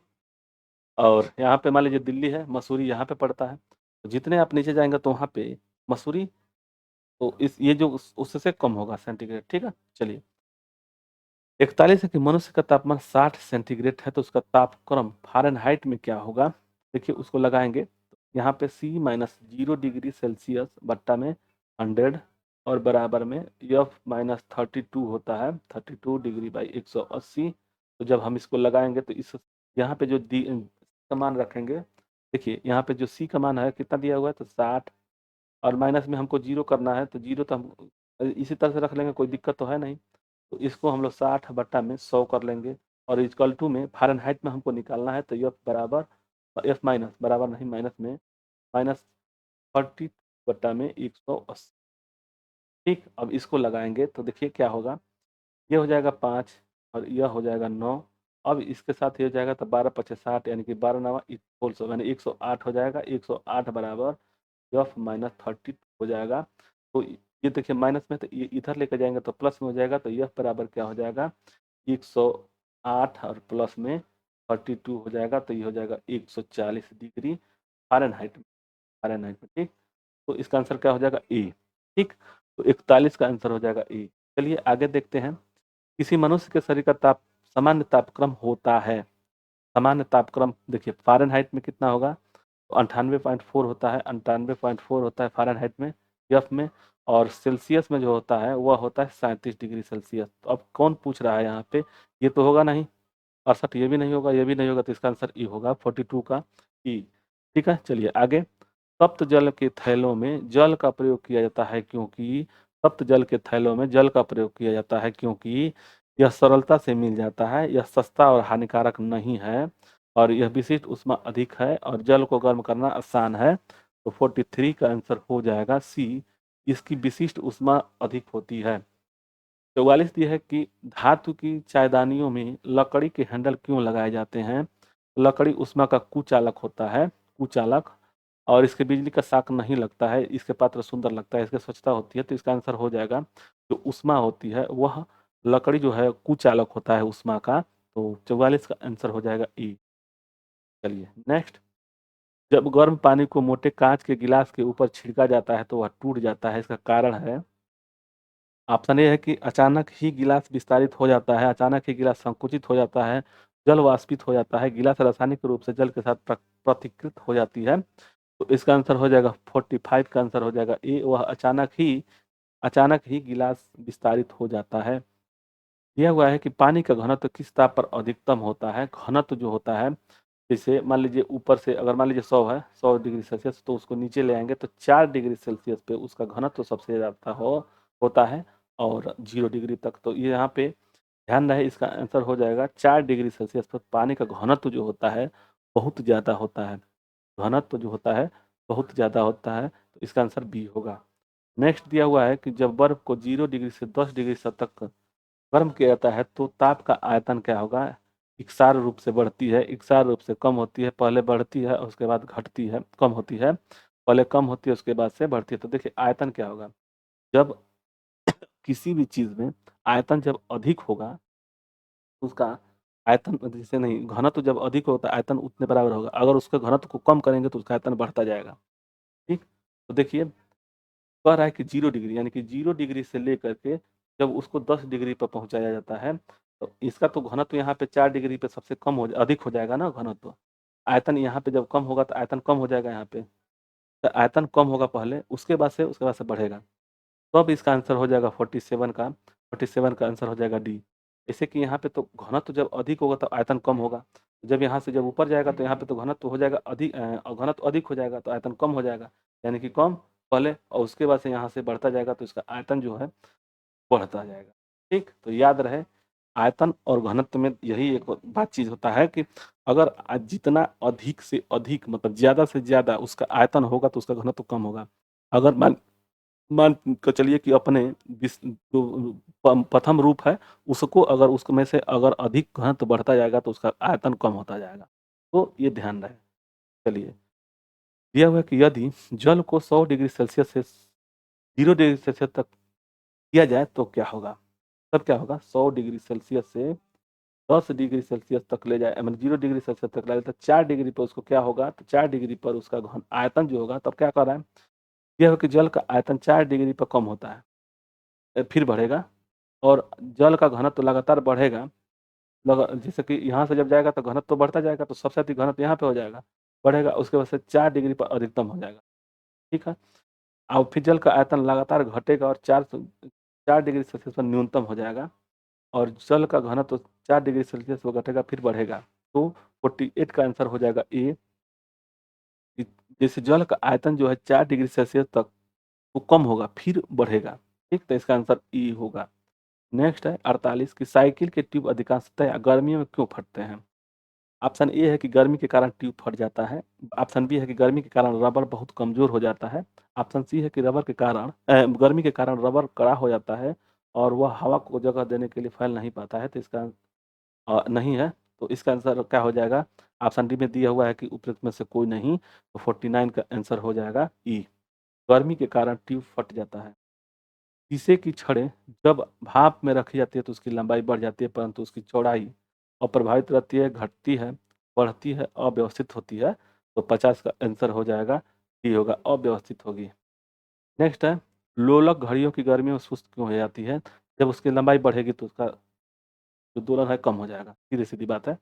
और यहाँ पे मान लीजिए दिल्ली है, मसूरी यहाँ पे पड़ता है, तो जितने आप नीचे जाएंगे तो वहाँ पे मसूरी, तो इस ये जो उससे कम होगा सेंटीग्रेड, ठीक है। चलिए 41 है कि मनुष्य का तापमान 60 सेंटीग्रेड है, तो उसका तापक्रम फ़ारेनहाइट में क्या होगा, देखिए उसको लगाएंगे, यहाँ पे सी माइनस 0 डिग्री सेल्सियस बट्टा में 100 और बराबर में एफ माइनस 32 होता है, 32 डिग्री बाई 180, तो जब हम इसको लगाएंगे तो इस यहाँ पे जो डी का मान रखेंगे, देखिए यहाँ पे जो सी का मान है कितना दिया हुआ है, तो 60 और माइनस में हमको 0 करना है, तो 0 तो हम इसी तरह से रख लेंगे, कोई दिक्कत तो है नहीं। तो इसको हम लोग 60 बट्टा में 100 कर लेंगे और इक्वल टू में फ़ारेनहाइट में हमको निकालना है, तो एफ बराबर, एफ माइनस बराबर नहीं माइनस में माइनस 30 बट्टा में 180, ठीक। अब इसको लगाएंगे तो देखिए क्या होगा, ये हो जाएगा 5 और यह हो जाएगा 9, अब इसके साथ ये हो जाएगा तो 12 पचे 60, यानी कि 12 नवा होल 100 यानी 108 हो जाएगा, 108 बराबर एफ माइनस 30 हो जाएगा। तो ये देखिए माइनस में, तो ये इधर लेकर जाएंगे तो प्लस में हो जाएगा, तो यह बराबर क्या हो जाएगा 108 और प्लस में 42 हो जाएगा, तो ये हो जाएगा 140 डिग्री फ़ारेनहाइट में। ठीक, तो इसका आंसर क्या हो जाएगा ए। ठीक, तो 41 का आंसर हो जाएगा ए। चलिए आगे देखते हैं। किसी मनुष्य के शरीर का ताप सामान्य तापक्रम होता है। सामान्य तापक्रम देखिए फ़ारेनहाइट में कितना होगा, 98.4 होता है, 98.4 होता है फ़ारेनहाइट में, एफ में। और सेल्सियस में जो होता है वह होता है 37 डिग्री सेल्सियस। तो अब कौन पूछ रहा है यहाँ पे, ये तो होगा नहीं, 68 ये भी नहीं होगा, ये भी नहीं होगा, तो इसका आंसर ई होगा 42 का ई। ठीक है, चलिए आगे। तप्त जल के थैलों में जल का प्रयोग किया जाता है क्योंकि तप्त जल के थैलों में जल का प्रयोग किया जाता है क्योंकि यह सरलता से मिल जाता है, यह सस्ता और हानिकारक नहीं है, और यह विशिष्ट ऊष्मा अधिक है, और जल को गर्म करना आसान है। तो 43 का आंसर हो जाएगा सी, इसकी विशिष्ट ऊष्मा अधिक होती है। 44 ये है कि धातु की चायदानियों में लकड़ी के हैंडल क्यों लगाए जाते हैं। लकड़ी ऊष्मा का कुचालक होता है, कुचालक, और इसके बिजली का शाक नहीं लगता है, इसके पात्र सुंदर लगता है, इसकी स्वच्छता होती है। तो इसका आंसर हो जाएगा जो ऊष्मा होती है वह लकड़ी जो है कुचालक होता है ऊष्मा का। तो 44 का आंसर हो जाएगा ई। चलिए नेक्स्ट। जब गर्म पानी को मोटे कांच के गिलास के ऊपर छिड़का जाता है तो वह टूट जाता है, इसका कारण है। ऑप्शन ए है कि अचानक ही गिलास विस्तारित हो जाता है, अचानक ही गिलास संकुचित हो जाता है, जल वाष्पित हो जाता है, गिलास रासायनिक रूप से जल के साथ प्रतिकृत हो जाती है। तो इसका आंसर हो जाएगा 45 का आंसर हो जाएगा ए, वह अचानक ही गिलास विस्तारित हो जाता है। दिया हुआ है कि पानी का घनत्व किस ताप पर अधिकतम होता है। घनत्व जो होता है, जैसे मान लीजिए ऊपर से अगर मान लीजिए 100 है, 100 डिग्री सेल्सियस, तो उसको नीचे ले आएंगे तो 4 डिग्री सेल्सियस पे उसका घनत्व सबसे ज़्यादा होता है, और 0 डिग्री तक। तो ये यहाँ पे ध्यान रहे, इसका आंसर हो जाएगा 4 डिग्री सेल्सियस पर पानी का घनत्व जो होता है बहुत ज़्यादा होता है। घनत्व जो होता है बहुत ज़्यादा होता है, तो इसका आंसर बी होगा। नेक्स्ट दिया हुआ है कि जब बर्फ को 0 डिग्री से 10 डिग्री तक गर्म किया जाता है तो ताप का आयतन क्या होगा। इकसार रूप से बढ़ती है, इकसार रूप से कम होती है, पहले बढ़ती है और उसके बाद घटती है, कम होती है, पहले कम होती है उसके बाद से बढ़ती है। तो देखिए आयतन क्या होगा, जब किसी भी चीज में आयतन जब अधिक होगा तो उसका आयतन, जैसे नहीं, घनत्व जब अधिक होता है आयतन उतने बराबर होगा, अगर उसके घनत्व को कम करेंगे तो उसका आयतन बढ़ता जाएगा। ठीक, तो देखिए कह रहा है कि 0 डिग्री, यानी कि 0 डिग्री से लेकर के जब उसको 10 डिग्री पर पहुंचाया जाता है तो इसका तो घनत्व यहाँ पे 4 डिग्री पे सबसे कम हो अधिक हो जाएगा ना घनत्व। आयतन यहाँ पे जब कम होगा तो आयतन कम हो जाएगा यहाँ पे, तो आयतन कम होगा पहले, उसके बाद से बढ़ेगा। तो अब इसका आंसर हो जाएगा 47 का आंसर हो जाएगा डी। जैसे कि यहाँ पे तो घनत्व जब अधिक होगा तो आयतन कम होगा, जब यहाँ से जब ऊपर जाएगा तो यहाँ पे तो घनत्व हो जाएगा अधिक, और घनत्व अधिक हो जाएगा तो आयतन कम हो जाएगा, यानी कि कम पहले और उसके बाद से यहाँ से बढ़ता जाएगा तो इसका आयतन जो है बढ़ता जाएगा। ठीक, तो याद रहे आयतन और घनत्व में यही एक बात चीज होता है कि अगर जितना अधिक से अधिक मतलब ज्यादा से ज्यादा उसका आयतन होगा तो उसका घनत्व कम होगा। अगर मान मान के चलिए कि अपने जो प्रथम रूप है उसको अगर उसमें से अगर अधिक घनत्व बढ़ता जाएगा तो उसका आयतन कम होता जाएगा। तो ये ध्यान रहे। चलिए, दिया हुआ है कि यदि जल को 100 डिग्री सेल्सियस से 0 डिग्री सेल्सियस तक किया जाए तो क्या होगा। तब क्या होगा, 100 डिग्री सेल्सियस से 10 डिग्री सेल्सियस तक ले जाए, मतलब 0 डिग्री सेल्सियस तक ले जाए तो 4 डिग्री पर उसको क्या होगा, तो 4 डिग्री पर उसका आयतन जो होगा तब क्या कर रहा है, यह है कि जल का आयतन 4 डिग्री पर कम होता है, फिर बढ़ेगा, और जल का घनत्व लगातार बढ़ेगा। जैसे कि यहाँ से जब जाएगा तो घनत्व तो बढ़ता जाएगा, तो सबसे अधिक घनत्व यहाँ पे हो जाएगा, बढ़ेगा, उसके बाद से 4 डिग्री पर अधिकतम हो जाएगा। ठीक है, और फिर जल का आयतन लगातार घटेगा और 4 डिग्री सेल्सियस पर न्यूनतम हो जाएगा, और जल का घनत्व 4 डिग्री सेल्सियस पर घटेगा फिर बढ़ेगा। तो 48 का आंसर हो जाएगा ए। जैसे जल का आयतन जो है 4 डिग्री सेल्सियस तक वो कम होगा फिर बढ़ेगा। ठीक, तो इसका आंसर ई होगा। नेक्स्ट है 48 की साइकिल के ट्यूब अधिकांशतः गर्मियों में क्यों फटते हैं। ऑप्शन ए है कि गर्मी के कारण ट्यूब फट जाता है। ऑप्शन बी है कि गर्मी के कारण रबर बहुत कमजोर हो जाता है। ऑप्शन सी है कि गर्मी के कारण रबर कड़ा हो जाता है और वह हवा को जगह देने के लिए फैल नहीं पाता है। तो इसका नहीं है, तो इसका आंसर क्या हो जाएगा, ऑप्शन डी में दिया हुआ है कि उपरोक्त में से कोई नहीं, तो 49 का आंसर हो जाएगा ई, गर्मी के कारण ट्यूब फट जाता है। शीशे की छड़ें जब भाप में रखी जाती है तो उसकी लंबाई बढ़ जाती है, परंतु उसकी चौड़ाई अप्रभावित रहती है, घटती है, बढ़ती है, अव्यवस्थित होती है। तो 50 का आंसर हो जाएगा, डी होगा, अव्यवस्थित होगी। नेक्स्ट है, लोलक घड़ियों की गर्मी में सुस्त क्यों हो जाती है? जब उसकी लंबाई बढ़ेगी तो उसका जो दोलन है कम हो जाएगा, सीधी सीधी बात है।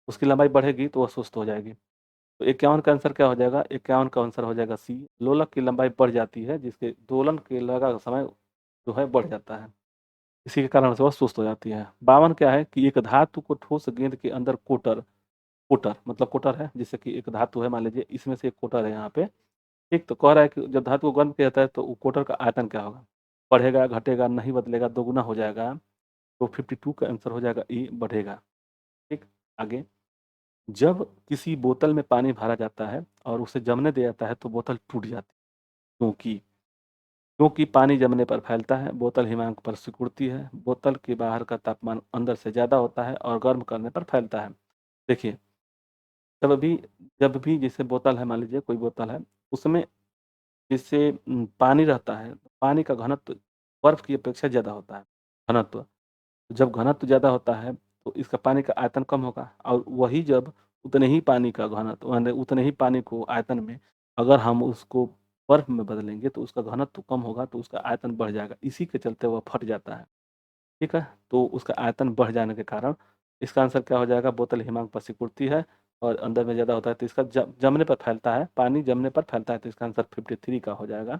उसकी लंबाई बढ़ेगी तो वह सुस्त हो जाएगी। तो 51 का आंसर क्या हो जाएगा? 51 का आंसर हो जाएगा सी, लोलक की लंबाई बढ़ जाती है जिसके दोलन के लगा समय जो है बढ़ जाता है, इसी के कारण से वह सुस्त हो जाती है। 52 क्या है कि एक धातु को ठोस गेंद के अंदर कोटर, कोटर मतलब कोटर है, जैसे कि एक धातु है, मान लीजिए इसमें से एक कोटर है यहाँ पे, ठीक। तो कह रहा है कि जब धातु को गर्म किया जाता है तो वो कोटर का आयतन क्या होगा? बढ़ेगा, घटेगा, नहीं बदलेगा, दोगुना हो जाएगा। तो 52 का आंसर हो जाएगा ई, बढ़ेगा। ठीक। आगे, जब किसी बोतल में पानी भरा जाता है और उसे जमने दिया जाता है तो बोतल टूट जाती है, क्योंकि क्योंकि पानी जमने पर फैलता है, बोतल हिमांक पर सिकुड़ती है, बोतल के बाहर का तापमान अंदर से ज़्यादा होता है और गर्म करने पर फैलता है। देखिए, जब भी जब भी जैसे बोतल है, मान लीजिए कोई बोतल है, उसमें जैसे पानी रहता है, पानी का घनत्व बर्फ की अपेक्षा ज़्यादा होता है, घनत्व। जब घनत्व ज़्यादा होता है तो इसका पानी का आयतन कम होगा, और वही जब उतने ही पानी का घनत्व, माने उतने ही पानी को आयतन में अगर हम उसको बर्फ में बदलेंगे तो उसका घनत्व कम होगा, तो उसका आयतन बढ़ जाएगा, इसी के चलते वह फट जाता है। ठीक है, तो उसका आयतन बढ़ जाने के कारण इसका आंसर क्या हो जाएगा? बोतल हिमांक पर सिकुड़ती है और अंदर में ज़्यादा होता है, तो इसका जमने पर फैलता है, पानी जमने पर फैलता है, तो इसका आंसर 53 का हो जाएगा,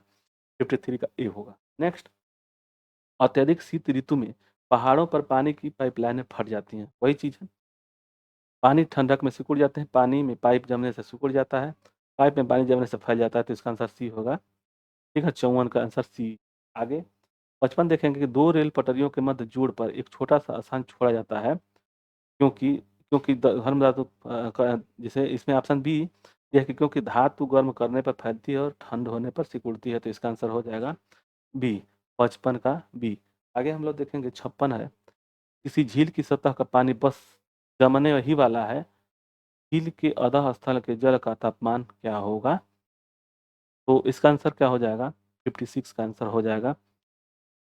53 का ए होगा। नेक्स्ट, अत्यधिक शीत ऋतु में पहाड़ों पर पानी की पाइपलाइनें फट जाती हैं, वही चीज़ है, पानी ठंडक में सिकुड़ जाते हैं, पानी में पाइप जमने से सिकुड़ जाता है, पाइप में पानी जमने से फैल जाता है, तो इसका आंसर सी होगा। ठीक है, 54 का आंसर सी। आगे 55 देखेंगे कि दो रेल पटरियों के मध्य जोड़ पर एक छोटा सा स्थान छोड़ा जाता है, क्योंकि क्योंकि धर्म धातु जैसे इसमें ऑप्शन बी यह है कि क्योंकि धातु गर्म करने पर फैलती है और ठंड होने पर सिकुड़ती है, तो इसका आंसर हो जाएगा बी, 55 का बी। आगे हम लोग देखेंगे 56 है, किसी झील की सतह का पानी बस जमने ही वाला है, झील के अधः स्थल के जल का तापमान क्या होगा? तो इसका आंसर क्या हो जाएगा? 56 का आंसर हो जाएगा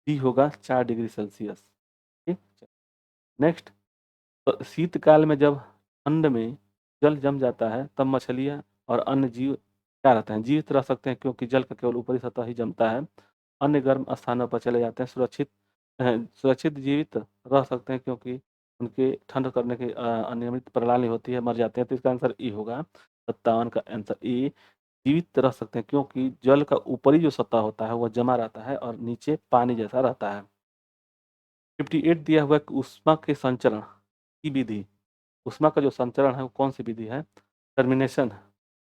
डी होगा, 4 डिग्री सेल्सियस। ठीक। नेक्स्ट, तो शीतकाल में जब ठंड में जल जम जाता है तब मछलियाँ और अन्य जीव क्या रहते हैं? जीवित रह सकते हैं, क्योंकि जल का केवल ऊपरी सतह ही जमता है। अन्य गर्म स्थानों पर चले जाते हैं, सुरक्षित जीवित रह सकते हैं, क्योंकि उनके ठंड करने की अनियमित प्रणाली होती है, मर जाते हैं, तो इसका आंसर ई होगा, 57 का आंसर ई। जीवित रह सकते हैं क्योंकि जल का ऊपरी जो सतह होता है वह जमा रहता है और नीचे पानी जैसा रहता है। 58 दिया हुआ है कि ऊष्मा के संचरण की विधि, ऊष्मा का जो संचरण है वो कौन सी विधि है? Termination,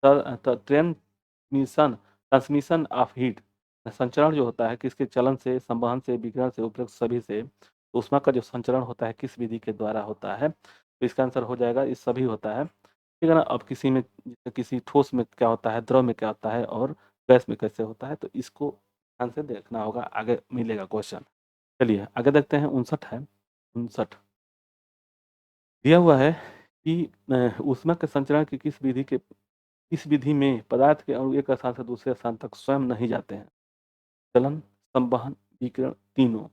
transmission, transmission of heat. संचरण जो होता है किसके चलन से, संवहन से, विकिरण से, उपरोक्त सभी से। तो ऊष्मा का जो संचरण होता है किस विधि के द्वारा होता है? तो इसका आंसर हो जाएगा, इस सभी होता है। ठीक है ना। अब किसी में, किसी ठोस में क्या होता है, द्रव में क्या होता है, और गैस में कैसे होता है, तो इसको ध्यान से देखना होगा, आगे मिलेगा क्वेश्चन। चलिए आगे देखते हैं। 59 है, 59 दिया हुआ है कि ऊष्मा के संचरण की किस विधि में पदार्थ के अणु एक स्थान से दूसरे स्थान तक स्वयं नहीं जाते हैं? चलन, संवहन, विकिरण, तीनों।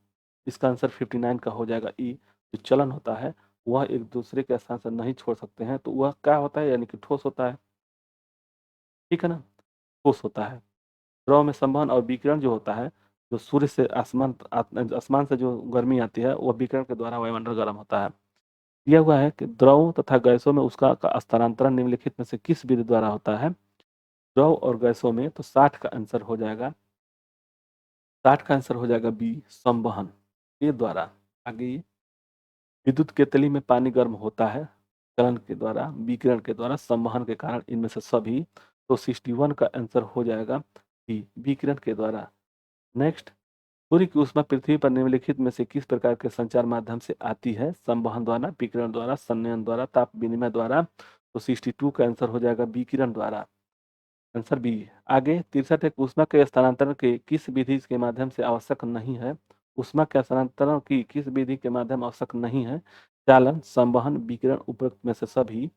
इसका आंसर 59 का हो जाएगा ई। जो चलन होता है वह एक दूसरे के स्थान से नहीं छोड़ सकते हैं, तो वह क्या होता है? यानी कि ठोस होता है। ठीक है ना, ठोस होता है। द्रव में संवहन और विकिरण जो होता है, जो सूर्य से आसमान से जो गर्मी आती है वह विकिरण के द्वारा वायुमंडल गर्म होता है। दिया हुआ है कि द्रव तथा गैसों में उसका का स्थानांतरण निम्नलिखित में से किस विधि द्वारा होता है? द्रव और गैसों में, तो 60 का आंसर हो जाएगा, 60 का आंसर हो जाएगा बी, संवहन के द्वारा। आगे, विद्युत केतली में पानी गर्म होता है चलन के द्वारा, विकिरण के द्वारा, संवहन के कारण, इनमें से सभी। तो 61 का आंसर हो जाएगा बी, विकिरण के द्वारा। नेक्स्ट, सूर्य की ऊष्मा पृथ्वी पर निम्नलिखित में से किस प्रकार के संचार माध्यम से आती है? संवहन द्वारा, विकिरण द्वारा, संनयन द्वारा, ताप विनिमय द्वारा। तो 62 का आंसर हो जाएगा विकिरण द्वारा, आंसर बी। आगे 63 एक, ऊष्मा के स्थानांतरण के किस विधि के माध्यम से आवश्यक नहीं है? ऊष्मा के स्थानांतरण की किस विधि के माध्यम आवश्यक नहीं है? चालन, संवहन, विकिरण, उपरोक्त में से सभी।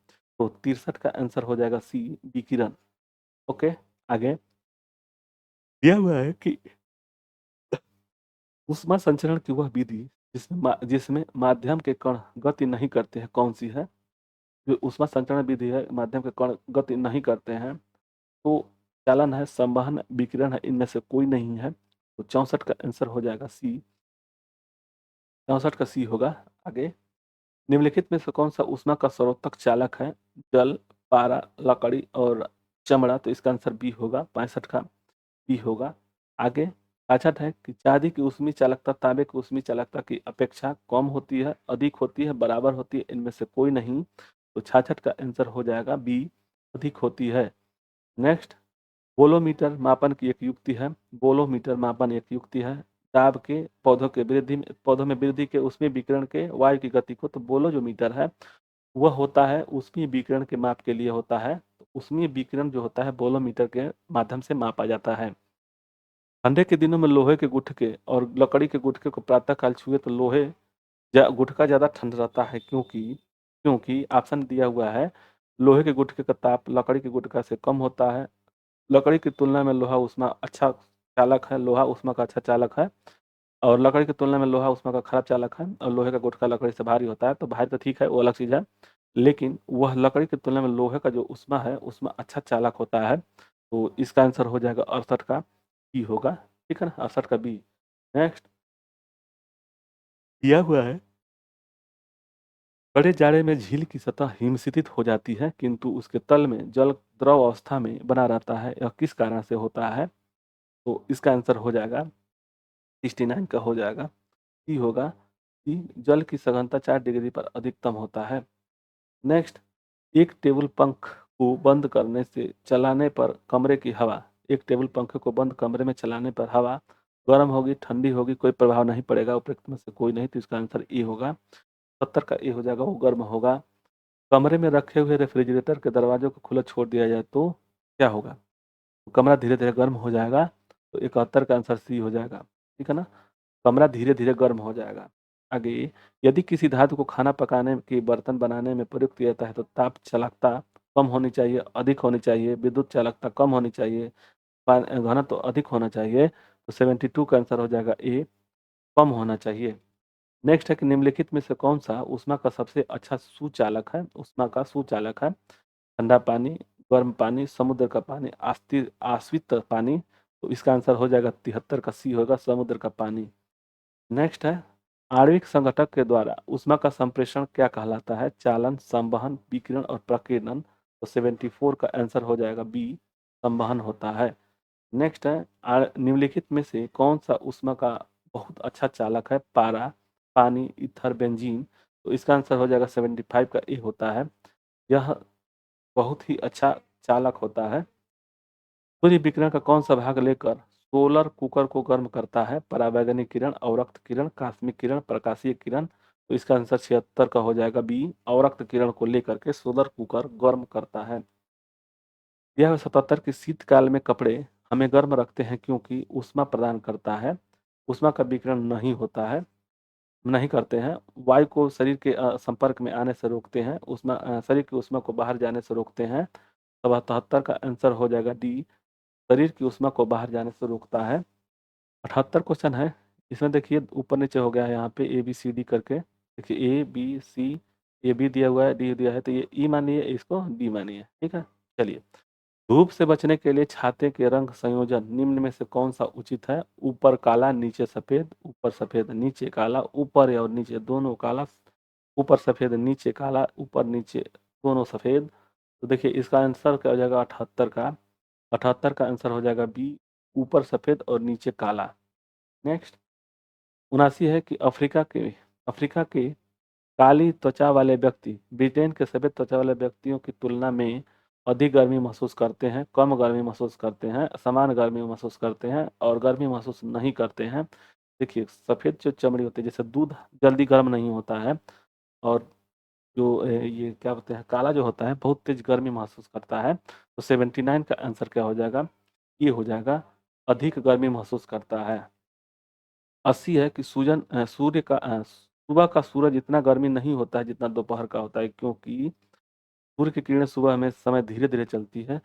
तो 63 का आंसर हो जाएगा सी, विकिरण। ओके। आगे दिया हुआ है कि ऊष्मा संचरण की वह विधि जिसमें माध्यम के कण गति नहीं करते हैं, कौन सी है? जो ऊष्मा संचरण विधि है, माध्यम के कण गति नहीं करते हैं, तो चालन है, संवहन, विकिरण है, इनमें से कोई नहीं है। तो 64 का आंसर हो जाएगा सी। 64 का सी होगा। आगे, निम्नलिखित में से कौन सा ऊष्मा का सर्वोत्तक चालक है? जल, पारा, लकड़ी और चमड़ा। तो इसका आंसर बी होगा। 65 का बी होगा। आगे, 66 है कि चांदी की ऊष्मीय चालकता तांबे की ऊष्मीय चालकता की अपेक्षा कम होती है, अधिक होती है, बराबर होती है, इनमें से कोई नहीं। तो 66 का आंसर हो जाएगा बी, अधिक होती है। नेक्स्ट, बोलोमीटर मापन की एक युक्ति है। बोलोमीटर मापन एक युक्ति है। ताप के पौधों में वृद्धि के उसमें विकिरण के वायु की गति को, तो बोलो जो मीटर है वह होता है उसमें विकिरण के माप के लिए होता है। तो उसमें विकिरण जो होता है बोलोमीटर के माध्यम से मापा जाता है। ठंडे के दिनों में लोहे के गुटके और लकड़ी के गुटके को प्रातः काल छुए तो गुटका ज्यादा ठंड रहता है, क्योंकि क्योंकि ऑप्शन दिया हुआ है, लोहे के गुटके का ताप लकड़ी के गुटका से कम होता है। लकड़ी की तुलना में लोहा उष्मा अच्छा चालक है, लोहा उष्मा का अच्छा चालक है। और लकड़ी की तुलना में लोहा उष्मा का खराब चालक है। और लोहे का गुटका लकड़ी से भारी होता है। तो भारी तो ठीक है, वो अलग चीज है, लेकिन वह लकड़ी की तुलना में लोहे का जो उष्मा है उष्मा अच्छा चालक होता है। तो इसका आंसर हो जाएगा 68 का बी होगा। ठीक है ना, 68 का बी। नेक्स्ट, दिया हुआ है, बड़े जाड़े में झील की सतह हिमशीतित हो जाती है, किंतु उसके तल में जल द्रव अवस्था में बना रहता है। यह किस कारण से होता है? तो इसका आंसर हो जाएगा 69 का हो जाएगा, सी होगा कि जल की सघनता 4 डिग्री पर अधिकतम होता है। नेक्स्ट, एक टेबल पंख को बंद करने से चलाने पर कमरे की हवा, एक टेबल पंखे को बंद कमरे में चलाने पर हवा गर्म होगी, ठंडी होगी, कोई प्रभाव नहीं पड़ेगा, उपरोक्त में से कोई नहीं। तो इसका आंसर ए होगा। 70 का ए हो जाएगा, वो गर्म होगा। कमरे में रखे हुए रेफ्रिजरेटर के दरवाजों को खुला छोड़ दिया जाए तो क्या होगा? कमरा धीरे धीरे गर्म हो जाएगा। तो 71 का आंसर सी हो जाएगा। ठीक है ना, कमरा धीरे धीरे गर्म हो जाएगा। आगे, यदि किसी धातु को खाना पकाने के बर्तन बनाने में प्रयुक्त किया जाता है तो ताप चालकता कम होनी चाहिए, अधिक होनी चाहिए, विद्युत चालकता कम होनी चाहिए, घनत्व तो अधिक होना चाहिए। तो 72 का आंसर हो जाएगा ए, कम होना चाहिए। नेक्स्ट है कि निम्नलिखित में से कौन सा ऊष्मा का सबसे अच्छा सुचालक है? ऊष्मा का सुचालक है ठंडा पानी, गर्म पानी, समुद्र का पानी, आश्वित पानी। तो इसका आंसर हो जाएगा 73 का सी होगा, समुद्र का पानी। नेक्स्ट है, आणविक संघटक के द्वारा ऊष्मा का संप्रेषण क्या कहलाता है? चालन, संवहन, विकिरण और प्रकीर्णन। तो 74 का आंसर हो जाएगा बी, संवहन होता है। नेक्स्ट है, निम्नलिखित में से कौन सा ऊष्मा का बहुत अच्छा चालक है? पारा, पानी, ईथर, बेंजीन। तो इसका आंसर हो जाएगा 75 का ए होता है। यह बहुत ही अच्छा चालक होता है। सूर्य विकिरण का कौन सा भाग लेकर सोलर कुकर को गर्म करता है? परावैंगनिक किरण, अवरक्त किरण, कास्मिक किरण, प्रकाशीय किरण। तो इसका आंसर 76 का हो जाएगा बी, अवरक्त किरण को लेकर के सोलर कुकर गर्म करता है। यह 77 की शीतकाल में कपड़े हमें गर्म रखते हैं क्योंकि ऊष्मा प्रदान करता है। ऊष्मा का विकिरण नहीं होता है, नहीं करते हैं। वायु को शरीर के संपर्क में आने से रोकते हैं, शरीर की ऊष्मा को बाहर जाने से रोकते हैं। 77 का आंसर हो जाएगा डी, शरीर की ऊष्मा को बाहर जाने से रोकता है। 78 क्वेश्चन है, इसमें देखिए ऊपर नीचे हो गया है यहाँ पे ए बी सी डी करके। देखिए A B C, A B दिया हुआ है, डी दिया है, तो ये ई मानिए, इसको डी मानिए। ठीक है, चलिए। धूप से बचने के लिए छाते के रंग संयोजन निम्न में से कौन सा उचित है? ऊपर काला, नीचे सफेद, ऊपर सफेद नीचे काला, ऊपर और नीचे दोनों काला, ऊपर सफेद नीचे काला, ऊपर नीचे दोनों सफेद। तो देखिए इसका आंसर क्या हो जाएगा 78 का। 78 का आंसर हो जाएगा बी, ऊपर सफेद और नीचे काला। नेक्स्ट, 79 है कि अफ्रीका के काली त्वचा वाले व्यक्ति ब्रिटेन के सफेद त्वचा वाले व्यक्तियों की तुलना में अधिक गर्मी महसूस करते हैं, कम गर्मी महसूस करते हैं, समान गर्मी महसूस करते हैं और गर्मी महसूस नहीं करते हैं। देखिए सफेद जो चमड़ी होती है, जैसे दूध जल्दी गर्म नहीं होता है, और जो ये क्या बोलते हैं, काला जो होता है बहुत तेज गर्मी महसूस करता है। तो 79 का आंसर क्या हो जाएगा? ये हो जाएगा, अधिक गर्मी महसूस करता है। 80 है कि सुबह का सूरज इतना गर्मी नहीं होता है जितना दोपहर का होता है, क्योंकि सूर्य की किरणें सुबह में समय धीरे धीरे चलती है।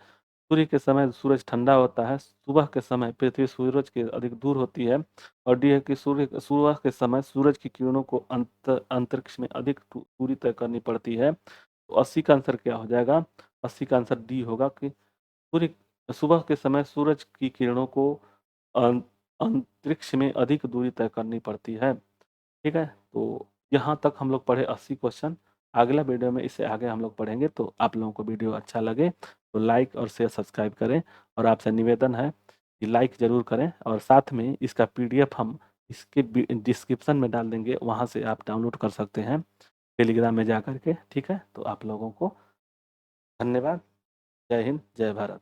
सूर्य के समय सूरज ठंडा होता है, सुबह के समय पृथ्वी सूरज के अधिक दूर होती है। और डी है कि सूर्य सुबह के समय सूरज की किरणों को अंतरिक्ष में अधिक दूरी तय करनी पड़ती है। तो 80 का आंसर क्या हो जाएगा? 80 का आंसर डी होगा कि सूर्य सुबह के समय सूरज की किरणों को अंतरिक्ष में अधिक दूरी तय करनी पड़ती है। ठीक है, तो यहाँ तक हम लोग पढ़े 80 क्वेश्चन। अगला वीडियो में इससे आगे हम लोग पढ़ेंगे। तो आप लोगों को वीडियो अच्छा लगे तो लाइक और शेयर सब्सक्राइब करें, और आपसे निवेदन है कि लाइक ज़रूर करें, और साथ में इसका PDF हम इसके डिस्क्रिप्शन में डाल देंगे, वहाँ से आप डाउनलोड कर सकते हैं टेलीग्राम में जा कर के। ठीक है, तो आप लोगों को धन्यवाद। जय हिंद, जय भारत।